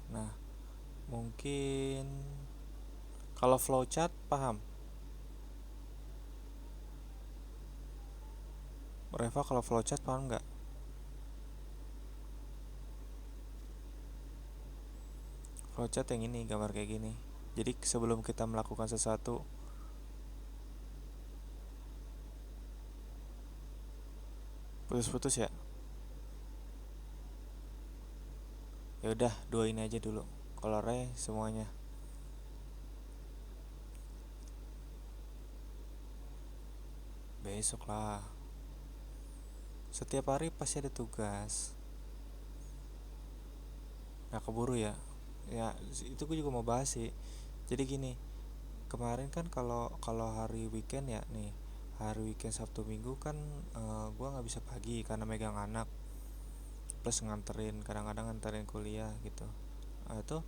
Nah, mungkin kalau flowchart paham? Reva kalau flowchart paham nggak? Flowchart yang ini, gambar kayak gini. Jadi sebelum kita melakukan sesuatu, putus-putus ya. Ya udah, dua ini aja dulu. Kalau Ray semuanya. Besok lah. Setiap hari pasti ada tugas. Nah keburu ya. Ya itu gue juga mau bahas sih. Jadi gini, kemarin kan kalau kalau hari weekend ya nih, hari weekend Sabtu Minggu kan gue nggak bisa pagi karena megang anak, plus nganterin, kadang-kadang nganterin kuliah gitu. Itu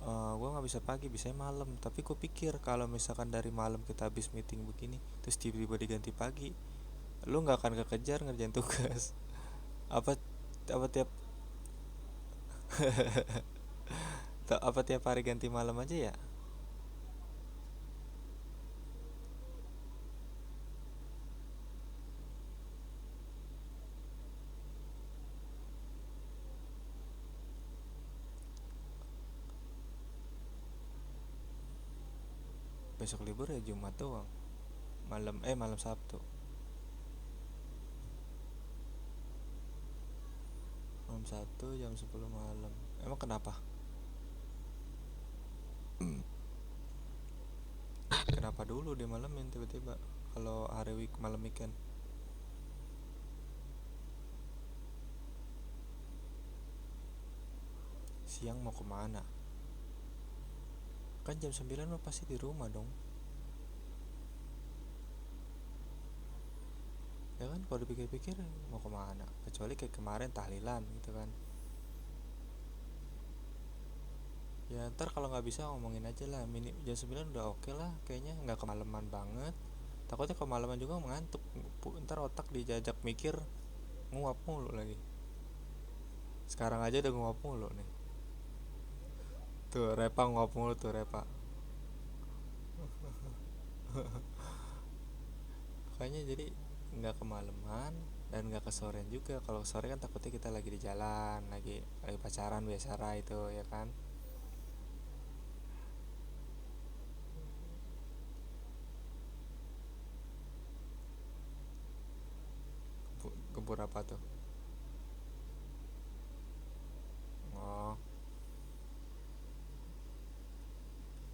gue nggak bisa pagi, bisa malam. Tapi gue pikir kalau misalkan dari malam kita habis meeting begini terus tiba-tiba diganti pagi, lu nggak akan kekejar ngerjain tugas. apa apa tiap apa tiap hari ganti malam aja ya. Besok libur ya Jumat doang, malam Sabtu. Malam Sabtu jam 10 malam. Emang kenapa? Kenapa dulu di malamin tiba-tiba kalau hari malam weekend? Siang mau kemana? Kan jam 9 mah pasti di rumah dong. Ya kan kalau dipikir-pikir mau kemana? Kecuali kayak kemarin tahlilan gitu kan. Ya ntar kalau nggak bisa ngomongin aja lah, jam 9 udah oke lah, kayaknya nggak kemalaman banget. Takutnya kemalaman juga mengantuk, ntar otak dijajak mikir nguap mulu lagi. Sekarang aja udah nguap mulu nih. Tuh Repa nguap mulu tuh Repa. Makanya jadi nggak kemalaman dan nggak kesorean juga. Kalau sore kan takutnya kita lagi di jalan, lagi pacaran biasa itu ya kan. Gempur apa tuh? Oh,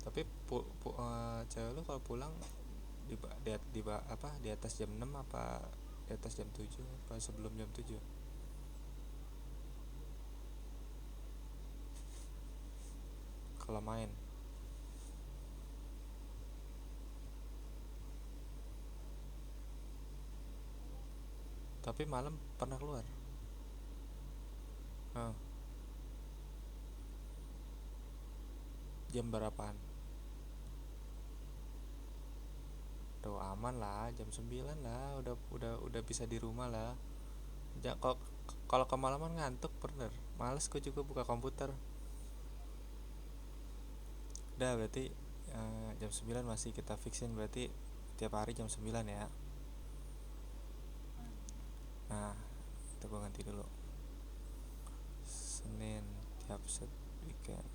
tapi cewek lu kalau pulang di atas jam 6 apa di atas jam 7 apa sebelum jam 7? Kalau main. Tapi malam pernah keluar. Hah, jam berapaan? Tuh aman lah, jam 9 lah, udah bisa di rumah lah. Kok kalau kemalaman ngantuk bener. Males gue juga buka komputer. Udah berarti jam 9 masih kita fixin, berarti tiap hari jam 9 ya. Nah, itu gue ganti dulu. Senin tiap set weekend.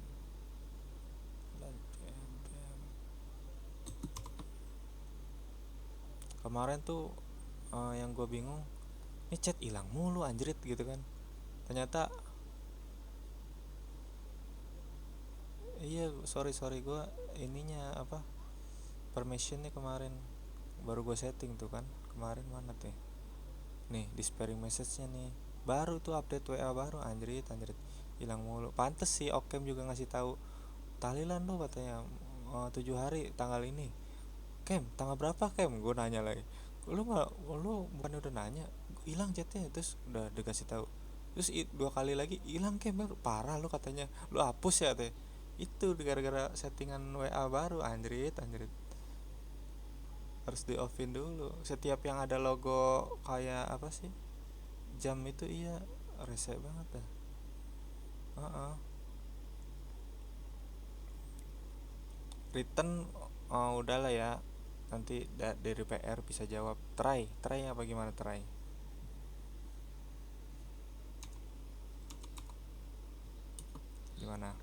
Kemarin tuh yang gue bingung, ini chat hilang mulu anjrit gitu kan. Ternyata iya, sorry gue ininya apa, permissionnya kemarin baru gue setting tuh kan. Kemarin mana tuh? Nih di sparing message-nya nih. Baru tuh update WA baru, anjrit hilang mulu. Pantes sih Okem juga ngasih tahu tahlilan lu katanya 7 hari tanggal ini. Kem tanggal berapa Kem, gue nanya lagi. Lu bukan udah nanya, hilang chatnya. Terus udah dikasih tahu, terus dua kali lagi hilang Kem. Parah lu katanya, lu hapus ya teh. Itu gara-gara settingan WA baru, anjrit harus di offin dulu setiap yang ada logo kayak apa sih, jam itu. Iya, rese banget dah. uh Written udahlah ya, nanti dari PR bisa jawab. Try apa gimana? Try gimana?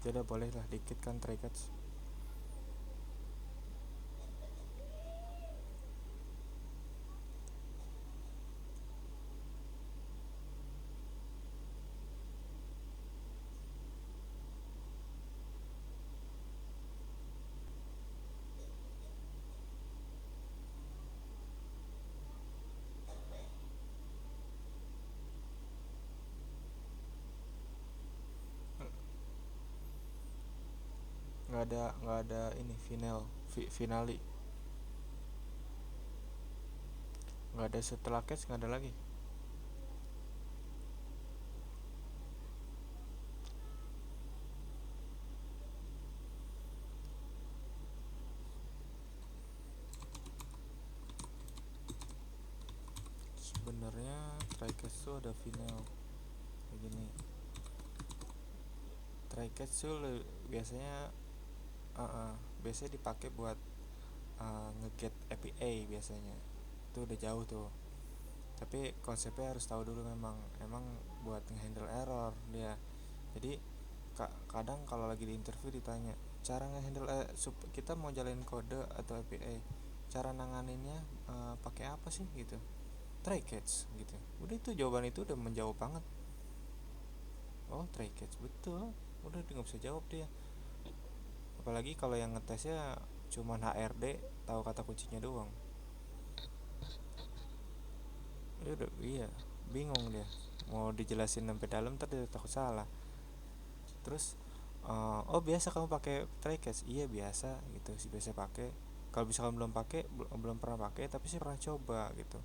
ya udah boleh lah dikit kan try catch. Nggak ada ini finali, nggak ada setelah catch, nggak ada lagi. Sebenarnya try catch tuh ada final kayak gini. Try catch tuh biasanya biasanya dipakai buat ngeget APA biasanya. Itu udah jauh tuh. Tapi konsepnya harus tahu dulu, emang buat ngehandle error dia. Jadi kadang kalau lagi di interview ditanya cara ngehandle kita mau jalanin kode atau APA, cara nanganinnya pakai apa sih gitu. Try catch gitu. Udah, itu jawaban itu udah menjawab banget. Oh, try catch, betul. Udah nggak bisa jawab dia. Apalagi kalau yang ngetesnya cuman HRD, tahu kata kuncinya doang. Dia udah, iya, bingung dia. Mau dijelasin sampai dalam tadi takut salah. Terus oh biasa kamu pakai try catch? Iya biasa gitu sih, biasa pakai. Kalau misalkan belum pernah pakai, tapi sih pernah coba gitu.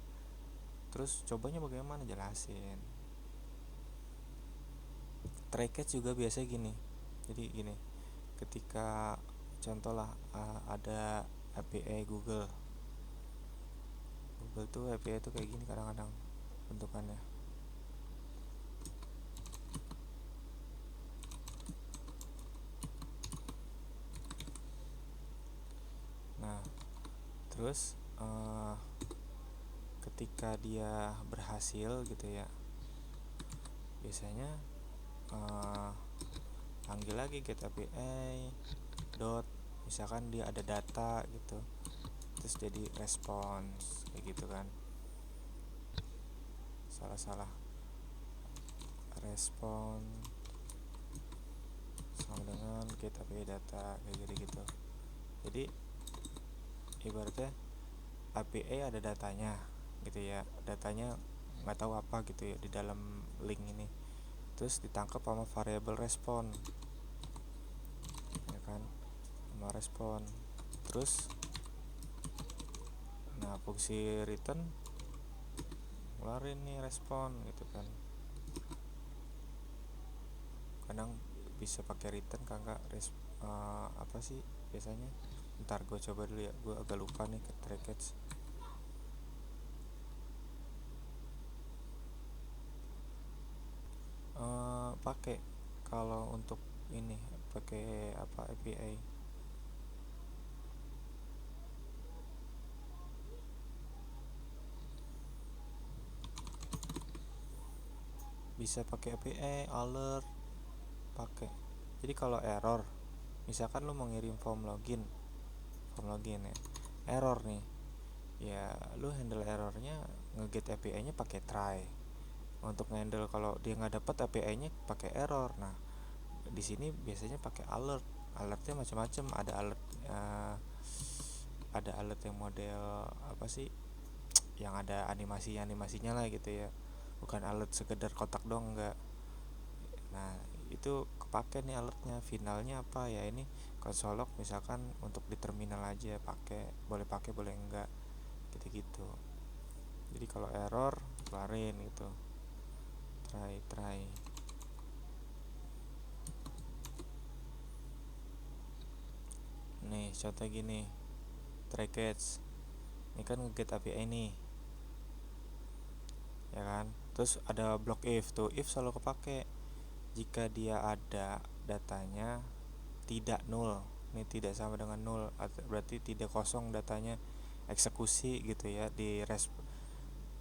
Terus cobanya bagaimana, jelasin. Try catch juga biasa gini. Jadi gini, ketika contoh lah ada API Google tuh API tuh kayak gini kadang-kadang bentukannya. Nah, terus ketika dia berhasil gitu ya, biasanya panggil lagi get API dot, misalkan dia ada data gitu, terus jadi response kayak gitu kan. Salah respon sama dengan get API data kayak gitu. Jadi ibaratnya API ada datanya gitu ya, datanya nggak tahu apa gitu ya di dalam link ini, terus ditangkap sama variabel respon ya kan, sama respon. Terus nah fungsi return keluarin nih respon gitu kan. Kadang bisa pakai return kan kak, apa sih biasanya. Ntar gue coba dulu ya, gue agak lupa nih ke try catch. Pakai kalau untuk ini pakai apa API. Bisa pakai API alert, pakai. Jadi kalau error, misalkan lu mau ngirim form login ya, error nih ya, lu handle errornya ngeget API nya pakai try. Untuk handle kalau dia nggak dapat API nya pakai error. Nah, di sini biasanya pakai alert. Alertnya macam-macam, ada alert yang model apa sih, yang ada animasinya lah gitu ya, bukan alert sekedar kotak dong, enggak. Nah, itu kepake nih alertnya. Finalnya apa ya, ini konsolog misalkan untuk di terminal aja pakai boleh enggak gitu-gitu. Jadi kalau error keluarin gitu, try. Nih contoh gini, try catch ini kan ngeget API nih ya kan. Terus ada block if, tuh if selalu kepake jika dia ada datanya tidak nol. Ini tidak sama dengan nol, berarti tidak kosong datanya, eksekusi gitu ya di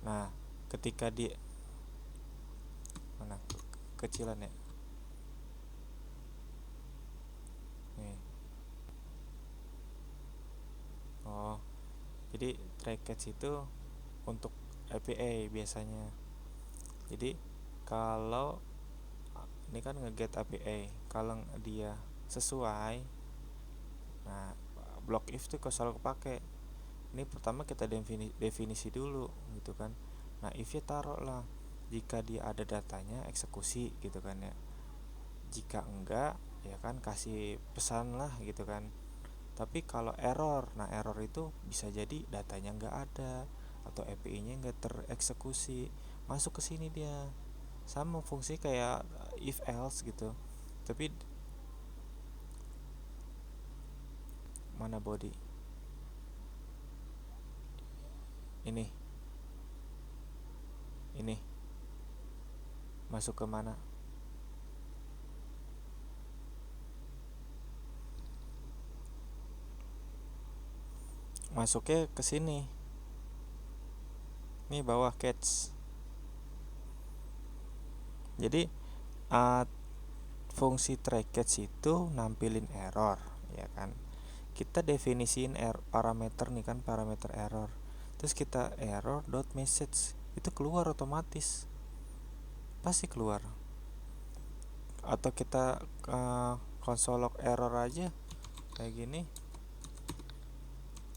nah ketika di mana kecilan ya, Jadi trackage itu untuk APA biasanya. Jadi kalau ini kan nge-get APA, kalau dia sesuai, nah block if tuh selalu kepake. Ini pertama kita definisi dulu gitu kan. Nah if-nya taruh lah, jika dia ada datanya eksekusi gitu kan ya, jika enggak ya kan kasih pesan lah gitu kan. Tapi kalau error, nah error itu bisa jadi datanya enggak ada atau API-nya enggak tereksekusi, masuk ke sini dia. Sama fungsi kayak if else gitu. Tapi mana body? Ini. Ini masuk ke mana? Masuknya ke sini. Ini bawah catch. Jadi fungsi try catch itu nampilin error, ya kan? Kita definisiin parameter nih kan, parameter error. Terus kita error dot message, itu keluar otomatis. Pasti keluar. Atau kita console log error aja kayak gini.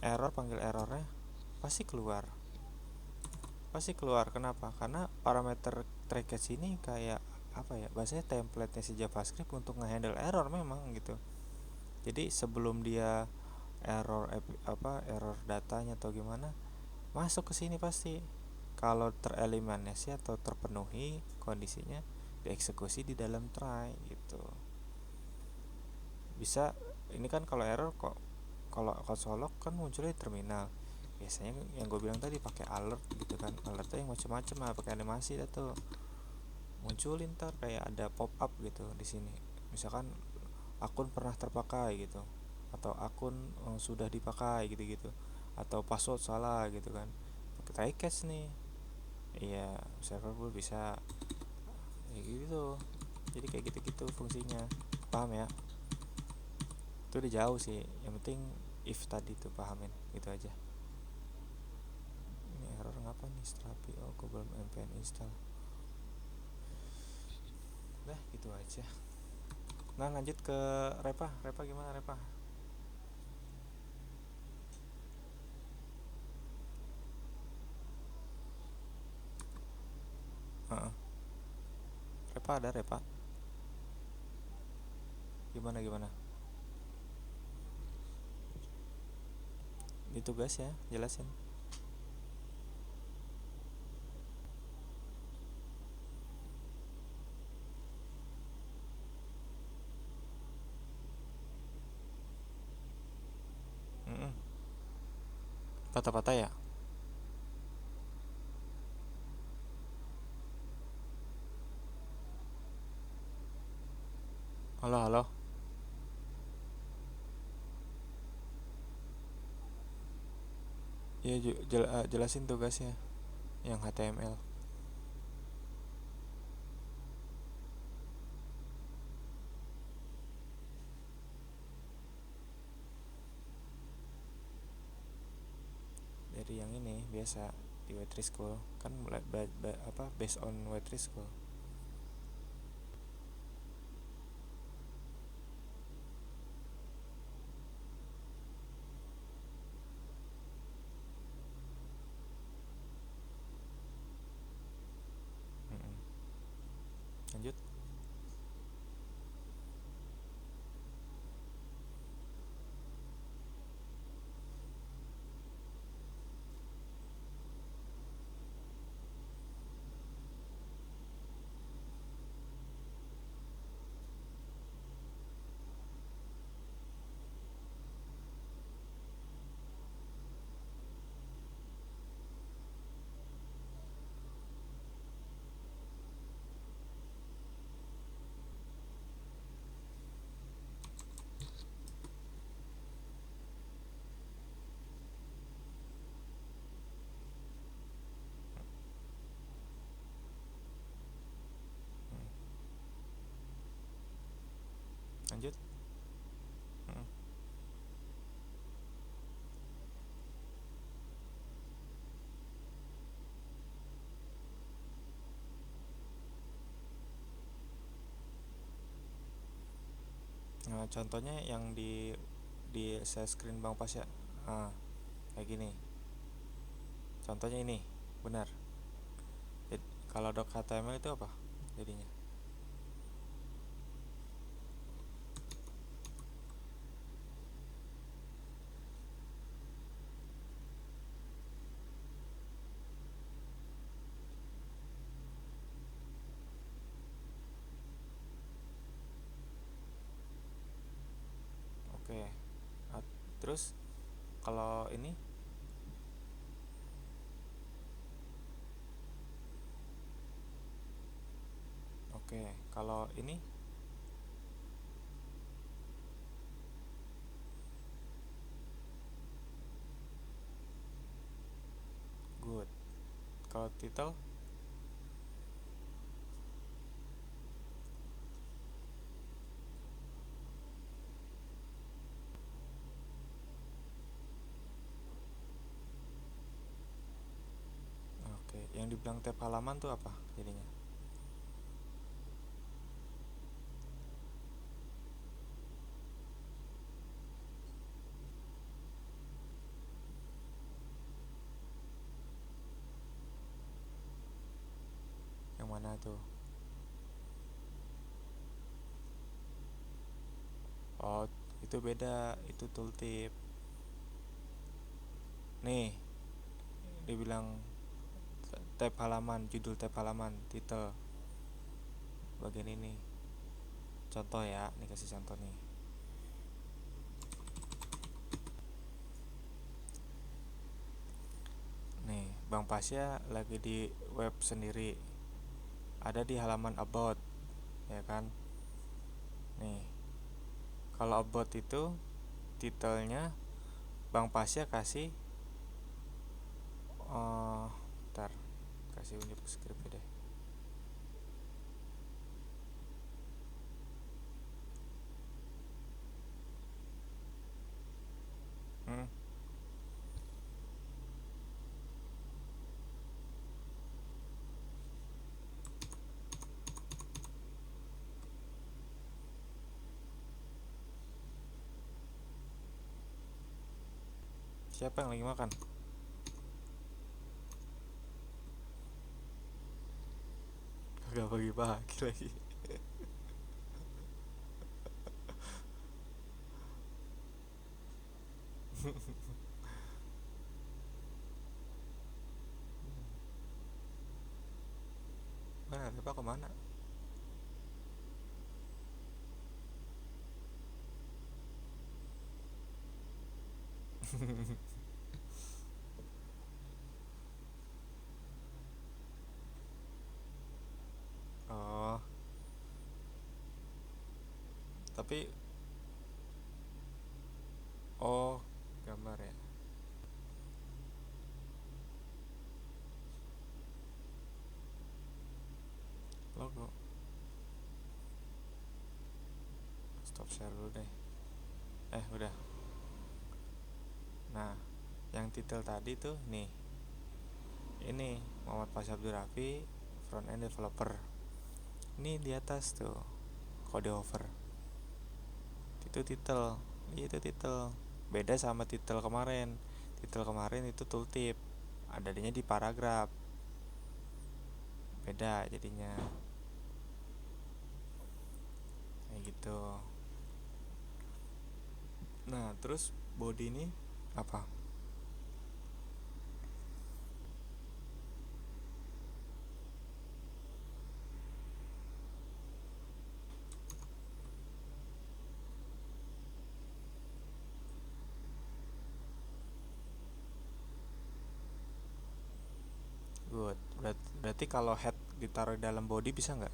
Error, panggil errornya pasti keluar. Pasti keluar. Kenapa? Karena parameter try catch ini kayak apa ya? Bahasanya template-nya si JavaScript untuk ngehandle error memang gitu. Jadi sebelum dia error error datanya atau gimana, masuk ke sini pasti. Kalau tereliminasi atau terpenuhi kondisinya, dieksekusi di dalam try gitu. Bisa ini kan kalau error kok, kalau console log kan munculnya di terminal. Biasanya yang gue bilang tadi pakai alert gitu kan. Alertnya yang macam-macam lah, pakai animasi atau munculin ntar kayak ada pop up gitu di sini. Misalkan akun pernah terpakai gitu, atau akun sudah dipakai gitu-gitu, atau password salah gitu kan, pakai catch nih. Iya, server pun bisa kayak gitu. Jadi kayak gitu-gitu fungsinya, paham ya? Itu udah jauh sih, yang penting if tadi tuh pahamin gitu aja. Ini error ngapa nih Strapi? Oh, gue belum npm install. Dah gitu aja. Nah lanjut ke Repa gimana Repa? Repa ada Repa? Gimana? Di tugas ya, jelasin. Patah-patah ya? Halo. Iya, jelasin tugasnya yang HTML. Dari yang ini biasa di Waitress School kan mulai based on Waitress School. Lanjut. Lanjut. Contohnya yang di share screen Bang Pas ya. Nah, kayak gini contohnya ini, benar. Jadi, kalau doc HTML itu apa jadinya? Oke. Nah, terus kalau ini, oke, kalau ini good. Kalau title, oke. Yang dibilang tab halaman tuh apa jadinya? Yang mana tuh? Oh, itu beda, itu tooltip. Nih, dibilang tab halaman, judul tab halaman, title bagian ini. Contoh ya, nih kasih contoh nih. Nih, Bang Pasya lagi di web sendiri. Ada di halaman about, ya kan? Nih, kalau about itu titelnya Bang Pasya kasih ntar kasih unjuk script deh. Hmm, siapa yang lagi makan? Gak pagi-pagi lagi. Mana Lepa kemana? Oh, tapi oh, gambar ya. Logo. Stop share dulu deh. Udah. Nah, yang titel tadi tuh nih. Ini Muhammad Pasha Abdul Rafi, front end developer. Ini di atas tuh kode over. Itu titel. Itu titel. Beda sama titel kemarin. Titel kemarin itu tooltip. Adanya di paragraf. Beda jadinya. Kayak gitu. Nah, terus body ini apa? Good. Berarti kalau head ditaruh di dalam body bisa nggak?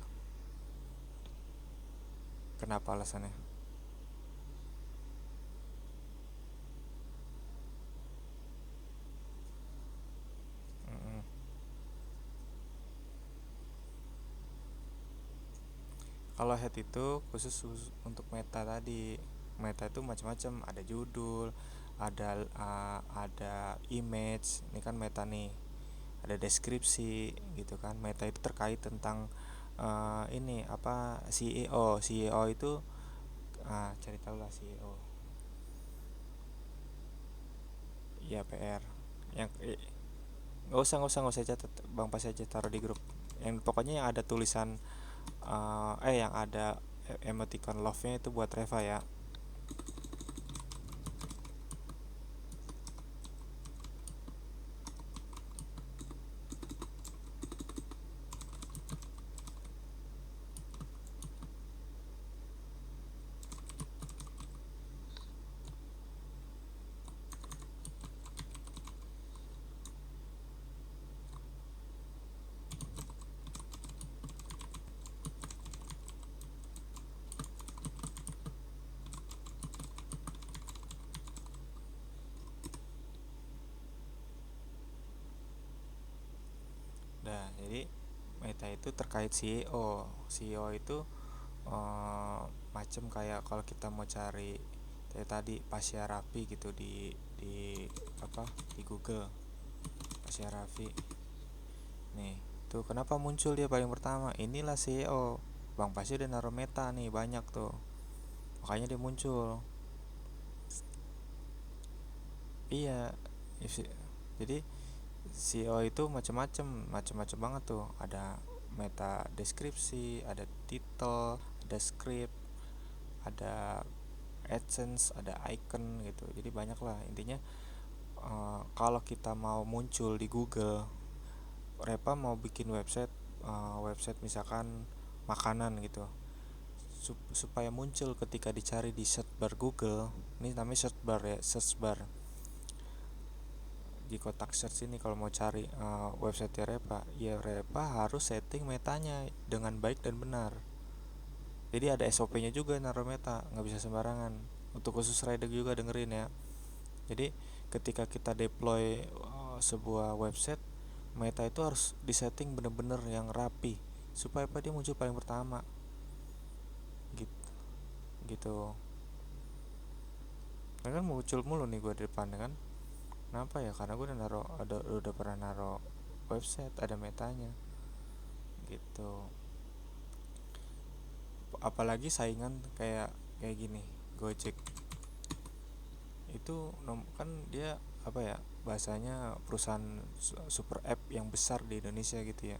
Kenapa alasannya? Mm-mm. Kalau head itu khusus untuk meta tadi. Meta itu macam-macam, ada judul, ada image. Ini kan meta nih. Ada deskripsi gitu kan. Meta itu terkait tentang ini apa CEO. CEO itu Cari tahu lah SEO. Iya PR yang nggak usah catat bang, pasti aja taruh di grup. Yang pokoknya yang ada tulisan yang ada emoticon love nya itu buat Reva ya. Nah jadi meta itu terkait CEO itu macem kayak kalau kita mau cari kayak tadi Pasya Rafi gitu di apa di Google. Pasya Rafi nih, tuh kenapa muncul dia paling pertama, inilah CEO. Bang Pasya udah naruh meta nih banyak tuh, makanya dia muncul. Iya, jadi CEO itu macam-macam banget tuh. Ada meta deskripsi, ada title, ada script, ada AdSense, ada icon gitu. Jadi banyak lah intinya. Kalau kita mau muncul di Google, Repa mau bikin website misalkan makanan gitu, supaya muncul ketika dicari di search bar Google. Ini namanya search bar ya, search bar di kotak search ini. Kalau mau cari website Repa, ya Repa harus setting metanya dengan baik dan benar. Jadi ada SOP-nya juga naruh meta, nggak bisa sembarangan. Untuk khusus rider juga dengerin ya. Jadi ketika kita deploy sebuah website, meta itu harus disetting bener-bener yang rapi supaya apa dia muncul paling pertama gitu. Gitu. Nah, kan muncul mulu nih gue di depan kan. Kenapa ya? Karena gue udah pernah naro website ada metanya gitu. Apalagi saingan kayak gini, Gojek itu kan dia apa ya, bahasanya perusahaan super app yang besar di Indonesia gitu ya.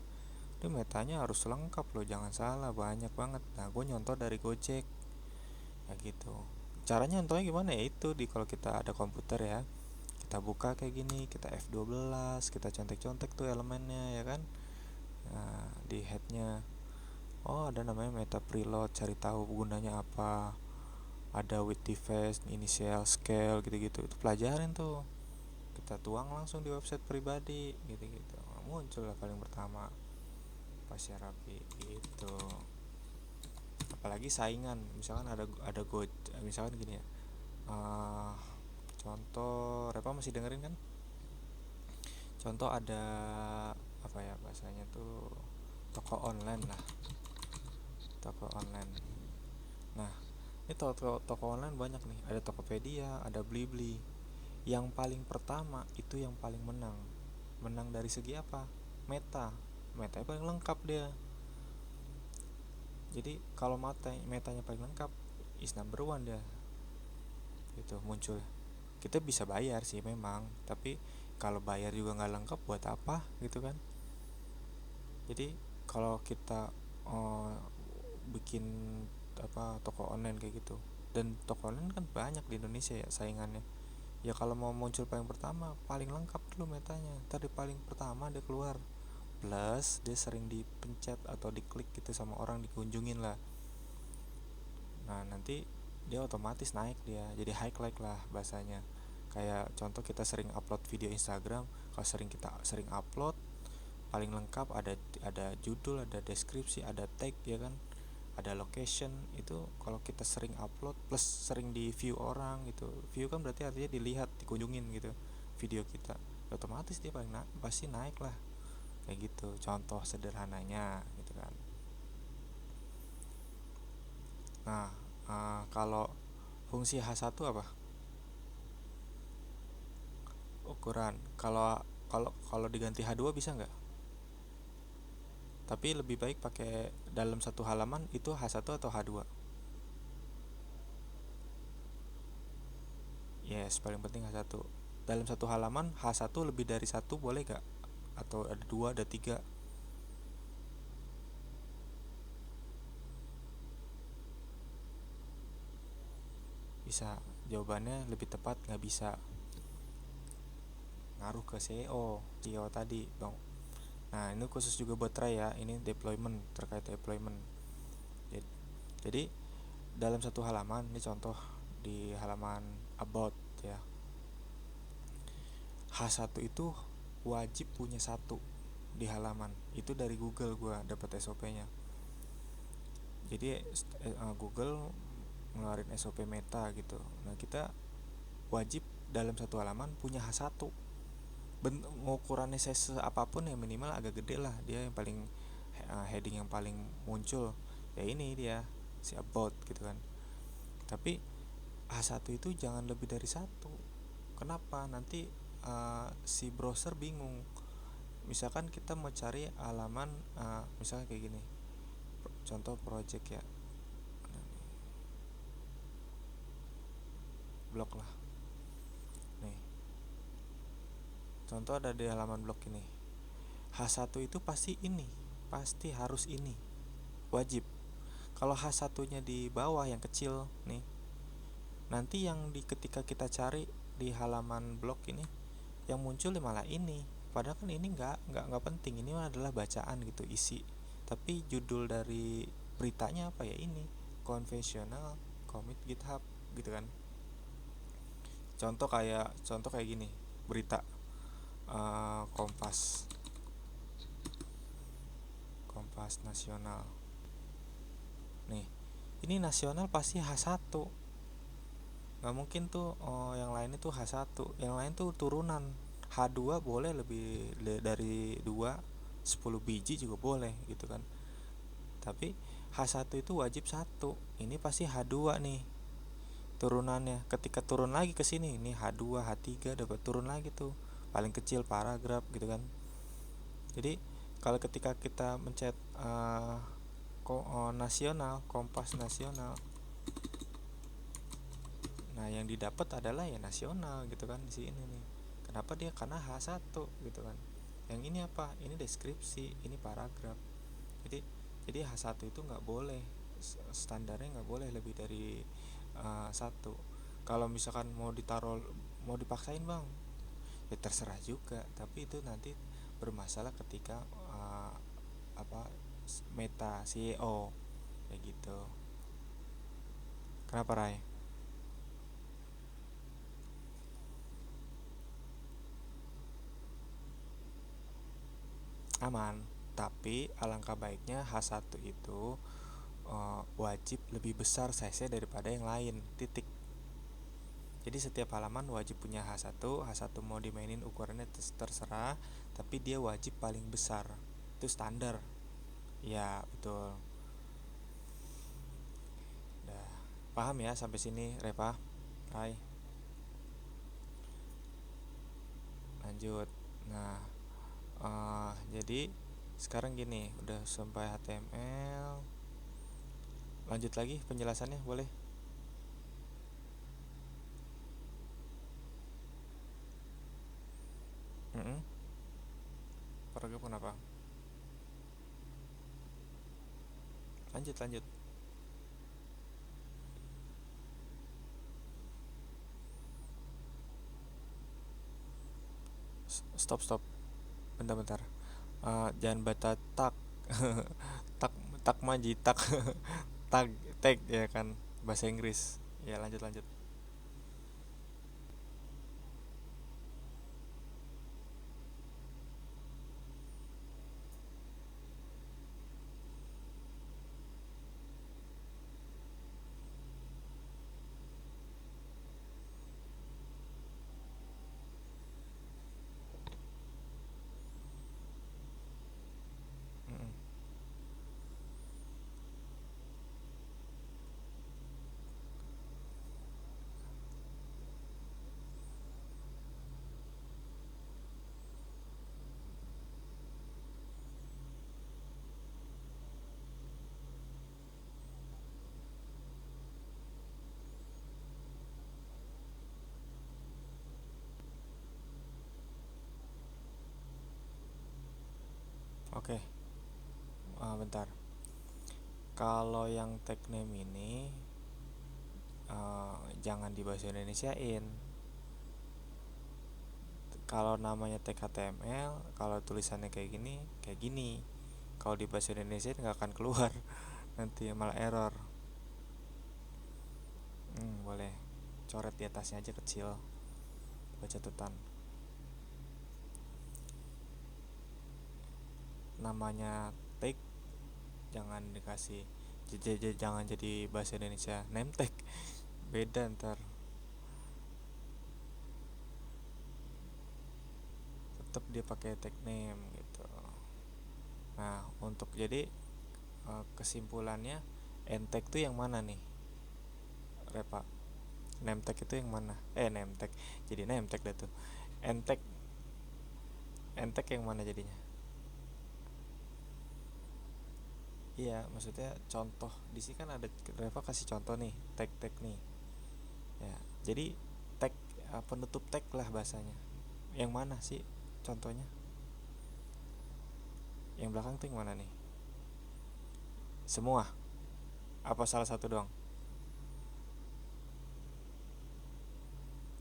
Dia metanya harus lengkap loh, jangan salah, banyak banget. Nah gue nyontoh dari Gojek ya gitu. Caranya nyontohnya gimana ya, itu di kalau kita ada komputer ya, kita buka kayak gini, kita F12, kita contek-contek tuh elemennya ya kan. Nah di headnya, oh ada namanya meta preload, cari tahu gunanya apa, ada with device, initial, scale gitu-gitu, itu pelajarin tuh, kita tuang langsung di website pribadi gitu-gitu. Muncul lah paling pertama Pasya Rapi gitu. Apalagi saingan, misalkan ada go, misalkan gini ya, uh, contoh Repa masih dengerin kan, contoh ada apa ya bahasanya tuh, toko online lah, toko online. Nah ini toko online banyak nih, ada Tokopedia, ada Blibli. Yang paling pertama itu yang paling menang dari segi apa, metanya paling lengkap dia. Jadi kalau metanya paling lengkap, is number one dia itu muncul. Kita bisa bayar sih memang, tapi kalau bayar juga nggak lengkap buat apa gitu kan. Jadi kalau kita uh, bikin apa toko online kayak gitu, dan toko online kan banyak di Indonesia ya saingannya, ya kalau mau muncul paling pertama paling lengkap dulu metanya, ntar di paling pertama dia keluar, plus dia sering dipencet atau diklik gitu sama orang, dikunjungin lah. Nah nanti dia otomatis naik, dia jadi highlight lah bahasanya. Kayak contoh kita sering upload video Instagram, kalau kita sering upload, paling lengkap ada judul, ada deskripsi, ada tag ya kan, ada location. Itu kalau kita sering upload plus sering di view orang gitu, view kan berarti artinya dilihat, dikunjungin gitu video kita, otomatis dia pasti naik lah kayak gitu, contoh sederhananya gitu kan. Nah kalau fungsi H1 apa, ukuran. Kalau diganti H2 bisa nggak? Tapi lebih baik pakai dalam satu halaman itu H1 atau H2? Yes, paling penting H1. Dalam satu halaman H1 lebih dari satu boleh gak? Atau ada dua, ada tiga? Bisa. Jawabannya lebih tepat nggak bisa. Ngaruh ke CEO tadi dong. Nah, ini khusus juga buat try ya. Ini deployment, terkait deployment. Jadi dalam satu halaman, ini contoh di halaman about ya. H1 itu wajib punya satu di halaman. Itu dari Google gua dapat SOP-nya. Jadi Google ngeluarin SOP meta gitu. Nah, kita wajib dalam satu halaman punya H1. Ukurannya size apapun ya minimal agak gede lah. Dia yang paling heading yang paling muncul ya ini dia si about gitu kan. Tapi H1 itu jangan lebih dari satu. Kenapa? Nanti si browser bingung. Misalkan kita mau cari halaman misalnya kayak gini. Contoh project ya. Blog lah. Nih. Contoh ada di halaman blog ini. H1 itu pasti ini. Pasti harus ini. Wajib. Kalau H1-nya di bawah yang kecil nih. Nanti yang ketika kita cari di halaman blog ini yang muncul malah ini. Padahal kan ini nggak penting. Ini adalah bacaan gitu, isi. Tapi judul dari beritanya apa ya ini? Conventional commit GitHub gitu kan. Contoh kayak gini, berita Kompas nasional. Nih, ini nasional pasti H1. Nggak mungkin tuh yang lain itu H1. Yang lain tuh turunan. H2 boleh lebih dari 2, 10 biji juga boleh gitu kan. Tapi H1 itu wajib 1. Ini pasti H2 nih turunannya. Ketika turun lagi ke sini, ini H2, H3 dapat turun lagi tuh. Paling kecil paragraf gitu kan. Jadi kalau ketika kita mencet nasional, Kompas nasional, nah yang didapat adalah ya nasional gitu kan di sini nih. Kenapa dia? Karena H1 gitu kan. Yang ini apa? Ini deskripsi, ini paragraf. Jadi H1 itu nggak boleh, standarnya nggak boleh lebih dari 1. Kalau misalkan mau dipaksain bang, ya terserah juga. Tapi itu nanti bermasalah ketika apa meta CEO kayak gitu. Kenapa Ray? Aman. Tapi alangkah baiknya H1 itu wajib lebih besar size-nya daripada yang lain. Titik. Jadi setiap halaman wajib punya H1. H1 mau dimainin ukurannya terserah, tapi dia wajib paling besar. Itu standar. Ya, betul. Udah. Paham ya sampai sini, Reva? Rai. Lanjut. Nah, jadi sekarang gini, udah sampai HTML. Lanjut lagi penjelasannya, boleh? Paragraf kenapa? Lanjut. Stop. Bentar. Jangan baca tak. tak tak maji tak. Tag ya kan bahasa Inggris. Ya, lanjut. Mm-mm. Oke, bentar. Kalau yang tag name ini jangan di bahasa Indonesiain. Kalau namanya tag HTML, kalau tulisannya kayak gini. Kalau di bahasa Indonesia nggak akan keluar, nanti malah error. Boleh coret di atasnya aja kecil, buat catatan. Namanya tag jangan dikasih, jangan jadi bahasa Indonesia name tag, beda ntar. Tetap dia pakai tag name gitu. Nah, untuk jadi kesimpulannya, n-tag tuh yang mana nih, Repa? Name tag itu yang mana? Name tag. Jadi name tag dah tuh. N-tag, n-tag yang mana jadinya? Iya, maksudnya contoh. Di sini kan ada Reva kasih contoh nih, tag-tag nih. Ya, jadi tag penutup tag lah bahasanya. Yang mana sih contohnya? Yang belakang tuh yang mana nih? Semua? Apa salah satu doang?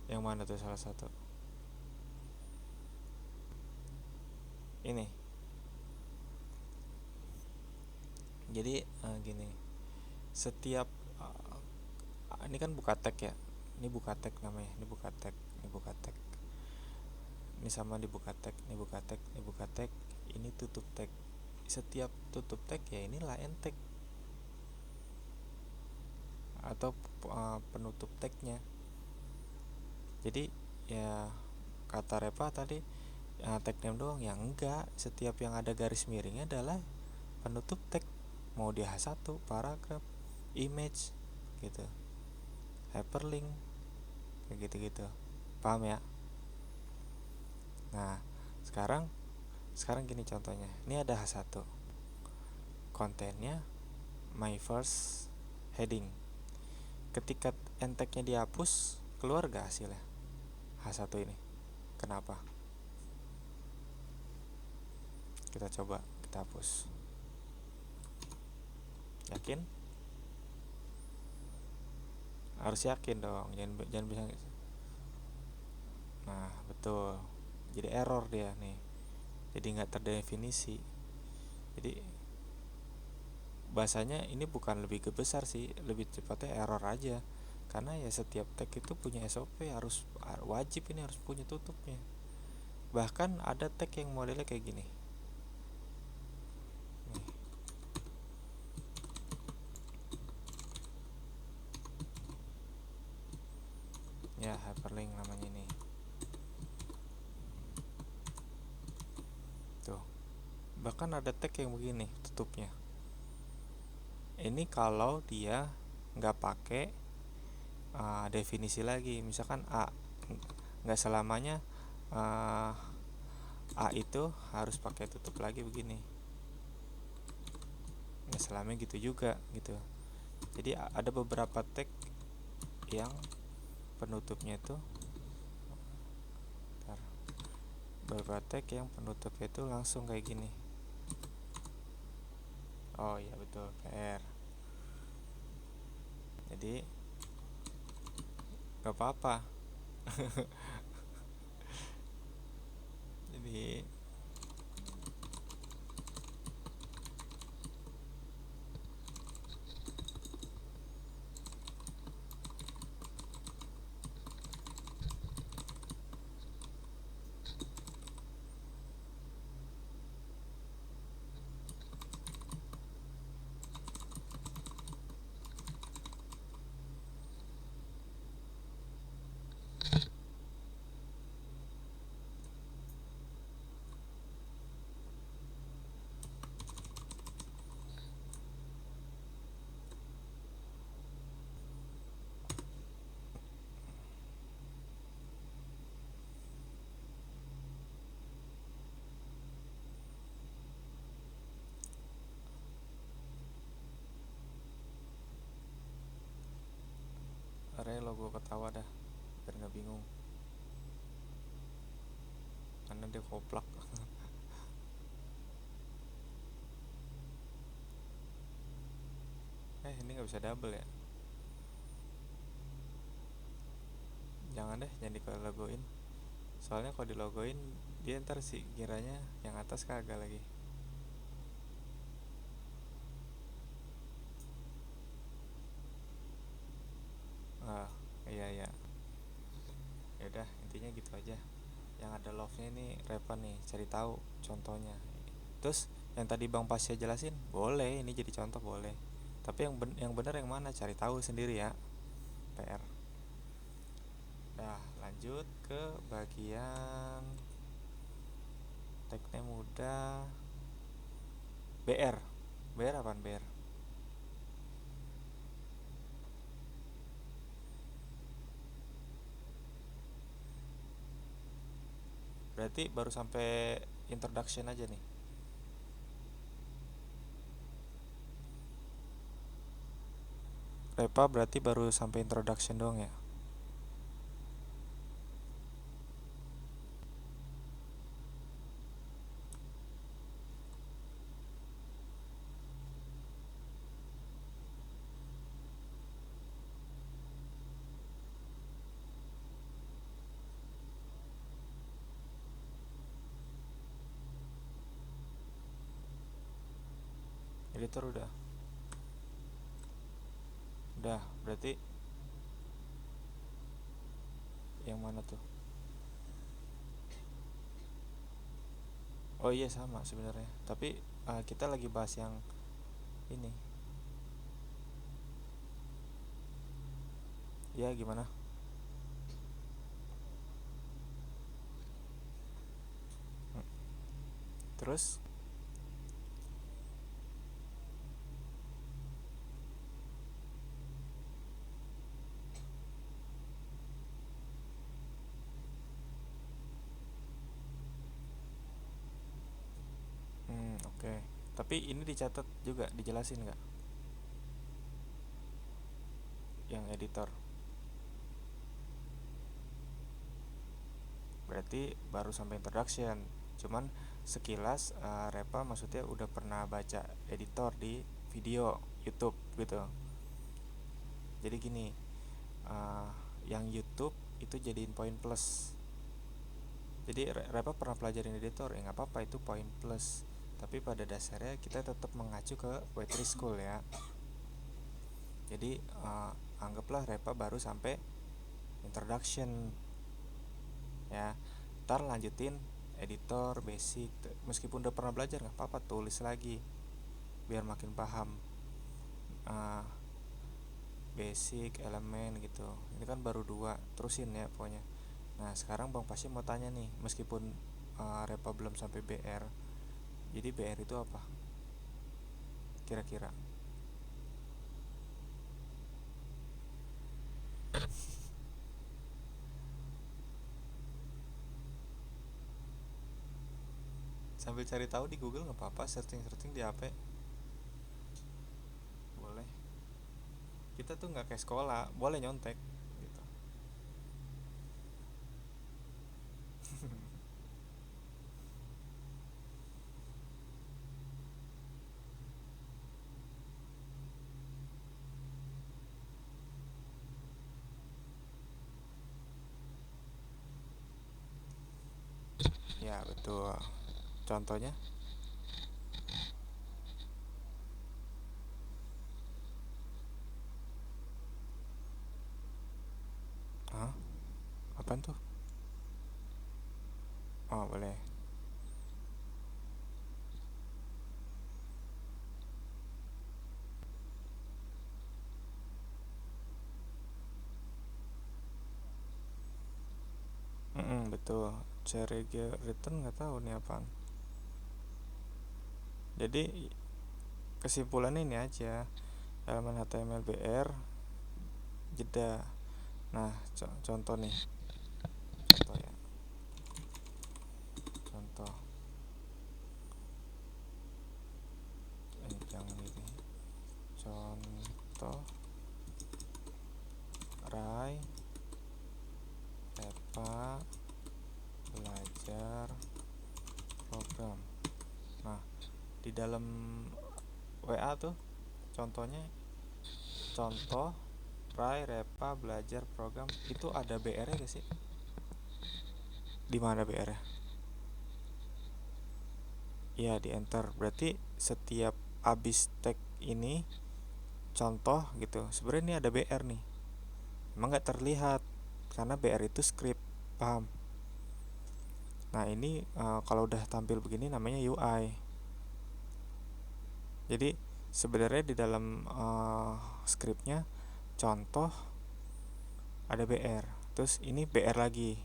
Yang mana tuh salah satu? Ini. Jadi gini, setiap ini kan buka tag ya. Ini buka tag namanya. Ini buka tag. Ini buka tag. Ini sama dibuka tag. Ini buka tag. Ini buka tag. Ini tutup tag. Setiap tutup tag ya inilah end tag atau penutup tagnya. Jadi ya kata Repa tadi tag name doang, ya enggak, setiap yang ada garis miringnya adalah penutup tag, mau di H1, paragraf, image gitu, hyperlink, kayak gitu-gitu. Paham ya? Nah, sekarang gini contohnya. Ini ada H1. Kontennya my first heading. Ketika end tag-nya dihapus, keluar gak hasilnya? H1 ini. Kenapa? Kita coba kita hapus. Yakin? Harus yakin dong, jangan bisa. Nah, betul. Jadi error dia nih. Jadi nggak terdefinisi. Jadi bahasanya ini bukan lebih ke besar sih, lebih cepatnya error aja. Karena ya setiap tag itu punya SOP, harus wajib ini harus punya tutupnya. Bahkan ada tag yang modelnya kayak gini. Nih. Ya, hyperlink namanya ini. Tuh. Bahkan ada tag yang begini tutupnya. Ini kalau dia nggak pakai definisi lagi, misalkan nggak selamanya A itu harus pakai tutup lagi begini, nggak selamanya gitu juga gitu. Jadi ada beberapa tag yang penutupnya itu beberapa tag yang penutupnya itu langsung kayak gini. Oh iya betul, PR. Jadi gak apa-apa. Jadi lo gue ketawa dah biar nggak bingung karena dia koplak. nggak bisa double ya. Jangan deh, jangan di logoin. Soalnya kalau di logoin dia ntar sih kiranya yang atas kagak lagi. Ah, iya iya. Ya udah, intinya gitu aja. Yang ada love-nya ini Repa nih, cari tahu contohnya. Terus yang tadi Bang Pasya jelasin, boleh ini jadi contoh boleh. Tapi yang benar yang mana cari tahu sendiri ya. PR. Nah, lanjut ke bagian teknik mudah. BR. BR apaan BR? Berarti baru sampai introduction aja nih. Repa berarti baru sampai introduction doang ya. Editor udah. Udah, berarti yang mana tuh? Oh iya sama sebenarnya. Tapi kita lagi bahas yang ini. Ya gimana? Hmm, Terus? Oke. Tapi ini dicatat juga, dijelasin nggak? Yang editor. Berarti baru sampai introduction. Cuman sekilas Repa maksudnya udah pernah baca editor di video YouTube gitu. Jadi gini, uh, yang YouTube itu jadiin poin plus. Jadi Repa pernah pelajarin editor, ya nggak apa-apa itu poin plus. Tapi pada dasarnya kita tetap mengacu ke Web3 School ya. Jadi anggaplah Repa baru sampai introduction ya. Ntar lanjutin editor basic, meskipun udah pernah belajar nggak apa-apa, tulis lagi biar makin paham. uh, Basic elemen gitu, ini kan baru dua, terusin ya pokoknya. Nah sekarang Bang pasti mau tanya nih, meskipun Repa belum sampai BR, jadi BR itu apa kira-kira? Sambil cari tahu di Google nggak apa-apa, searching di HP boleh. Kita tuh nggak kayak sekolah, boleh nyontek gitu. Ya betul. Contohnya? Hah? Apaan tuh? Oh boleh. Betul. Cari return nggak tahu nih apaan. Jadi kesimpulannya ini aja, elemen HTML BR jeda. Nah contoh nih, contoh ya, contoh jangan ini, contoh Rai Repa belajar program. Nah di dalam WA tuh contohnya contoh Rai, Repa, belajar program itu ada BR-nya gak sih? Di mana BR-nya? Iya, di enter. Berarti setiap abis tag ini contoh gitu. Sebenarnya ini ada BR nih. Emang nggak terlihat karena BR itu script, paham? Nah ini kalau udah tampil begini namanya UI. Jadi sebenarnya di dalam scriptnya contoh ada BR. Terus ini BR lagi.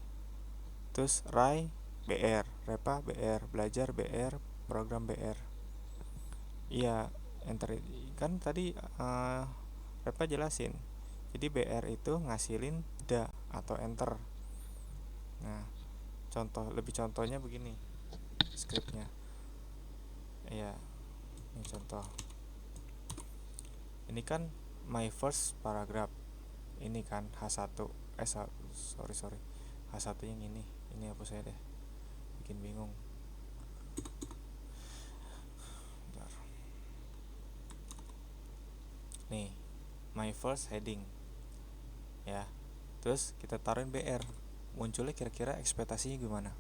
Terus Rai BR, Repa BR, belajar BR, program BR. Iya, enter kan tadi Repa jelasin. Jadi BR itu ngasilin da atau enter. Nah, contohnya begini scriptnya. Iya, ini contoh. Ini kan my first paragraph. Ini kan H1. Sorry. H1 yang ini. Ini hapus saya deh. Bikin bingung. Bentar. Nih, my first heading. Ya. Terus kita taruhin BR. Munculnya kira-kira ekspektasinya gimana?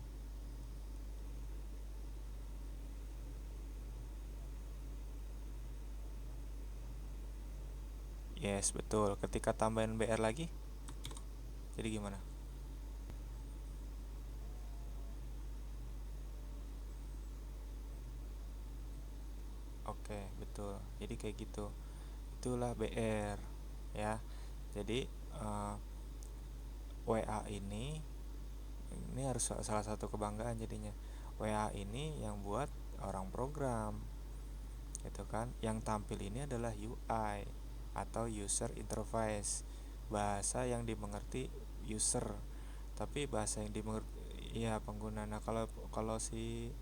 Yes, betul. Ketika tambahin BR lagi, jadi gimana? Oke, betul. Jadi kayak gitu. Itulah BR, ya. Jadi WA ini harus salah satu kebanggaan jadinya. WA ini yang buat orang program, gitu kan. Yang tampil ini adalah UI atau user interface, bahasa yang dimengerti user, tapi bahasa yang dimengerti ya pengguna. Nah kalau kalau si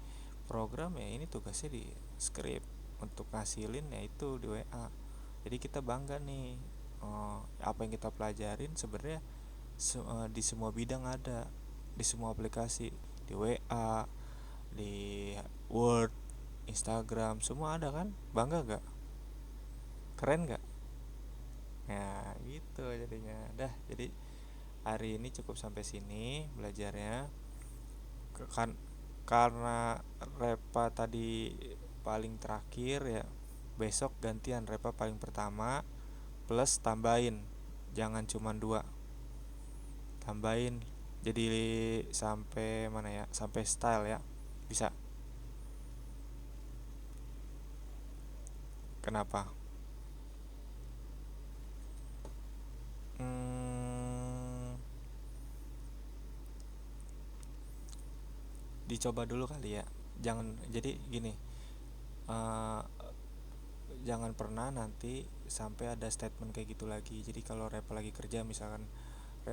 program ya ini tugasnya di script untuk ngasilin yaitu di WA. Jadi kita bangga nih, apa yang kita pelajarin sebenarnya di semua bidang ada, di semua aplikasi, di WA, di Word, Instagram, semua ada kan? Bangga gak? Keren gak? Nah gitu jadinya. Dah, jadi hari ini cukup sampai sini belajarnya. Kan karena Repa tadi paling terakhir ya, besok gantian Repa paling pertama plus tambahin, jangan cuma dua, tambahin jadi sampai mana ya, sampai style ya, bisa. Kenapa? hmm, Dicoba dulu kali ya, jangan jadi gini, eh, jangan pernah nanti sampai ada statement kayak gitu lagi. Jadi kalau Repa lagi kerja misalkan,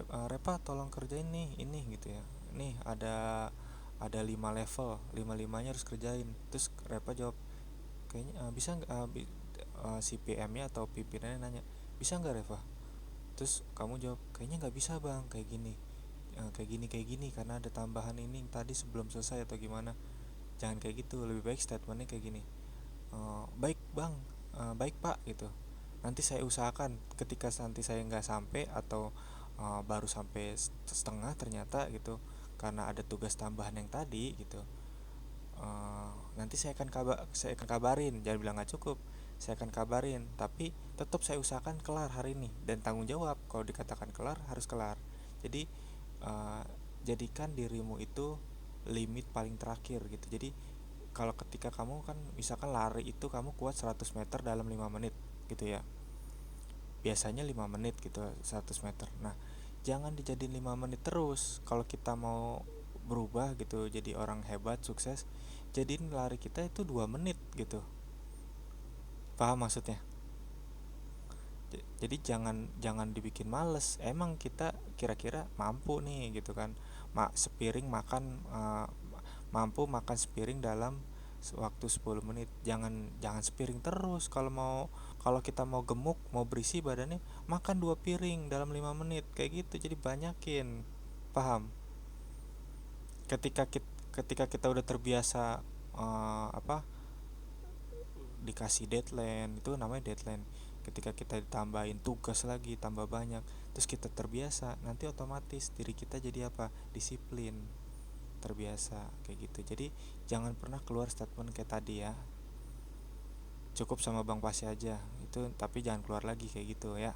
Repa tolong kerjain nih ini gitu ya, nih ada 5 level, lima-limanya harus kerjain. Terus Repa jawab kayaknya bisa nggak, si PM-nya atau pimpinannya nanya bisa nggak Reva. Terus kamu jawab kayaknya nggak bisa bang, kayak gini karena ada tambahan ini tadi sebelum selesai atau gimana. Jangan kayak gitu, lebih baik statementnya kayak gini, baik bang, baik pak gitu, nanti saya usahakan. Ketika nanti saya nggak sampai atau baru sampai setengah ternyata gitu karena ada tugas tambahan yang tadi gitu, nanti saya akan kabarin. Jangan bilang nggak cukup, saya akan kabarin, tapi tetap saya usahakan kelar hari ini dan tanggung jawab kalau dikatakan kelar harus kelar. Jadi uh, jadikan dirimu itu limit paling terakhir gitu. Jadi kalau ketika kamu kan misalkan lari itu kamu kuat 100 meter dalam 5 menit gitu ya, biasanya 5 menit gitu 100 meter. Nah jangan dijadiin 5 menit terus. Kalau kita mau berubah gitu jadi orang hebat sukses, jadiin lari kita itu 2 menit gitu, paham maksudnya? Jadi jangan jangan dibikin males. Emang kita kira-kira mampu nih gitu kan, sepiring makan, mampu makan sepiring dalam waktu 10 menit. Jangan jangan sepiring terus. Kalau kita mau gemuk, mau berisi badannya, makan 2 piring dalam 5 menit. Kayak gitu. Jadi banyakin. Paham? Ketika kita udah terbiasa, apa, dikasih deadline, itu namanya deadline. ketika kita ditambahin tugas lagi tambah banyak, terus kita terbiasa, nanti otomatis diri kita jadi apa, disiplin, terbiasa kayak gitu. Jadi jangan pernah keluar statement kayak tadi ya, cukup sama Bang Pasi aja itu, tapi jangan keluar lagi kayak gitu ya.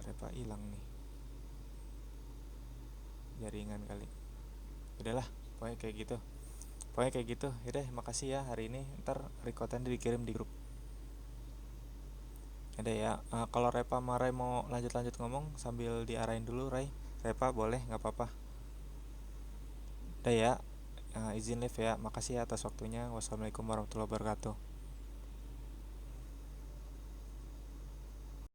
Repa hilang nih jaringan kali, udahlah pokoknya kayak gitu. Yaudah, makasih ya hari ini, ntar rekodannya dikirim di grup. Ada ya. Kalau Repa sama Ray mau lanjut-lanjut ngomong sambil diarahin dulu, Ray. Repa boleh, nggak apa-apa. Udah ya. Izin live ya. Makasih ya atas waktunya. Wassalamualaikum warahmatullahi wabarakatuh.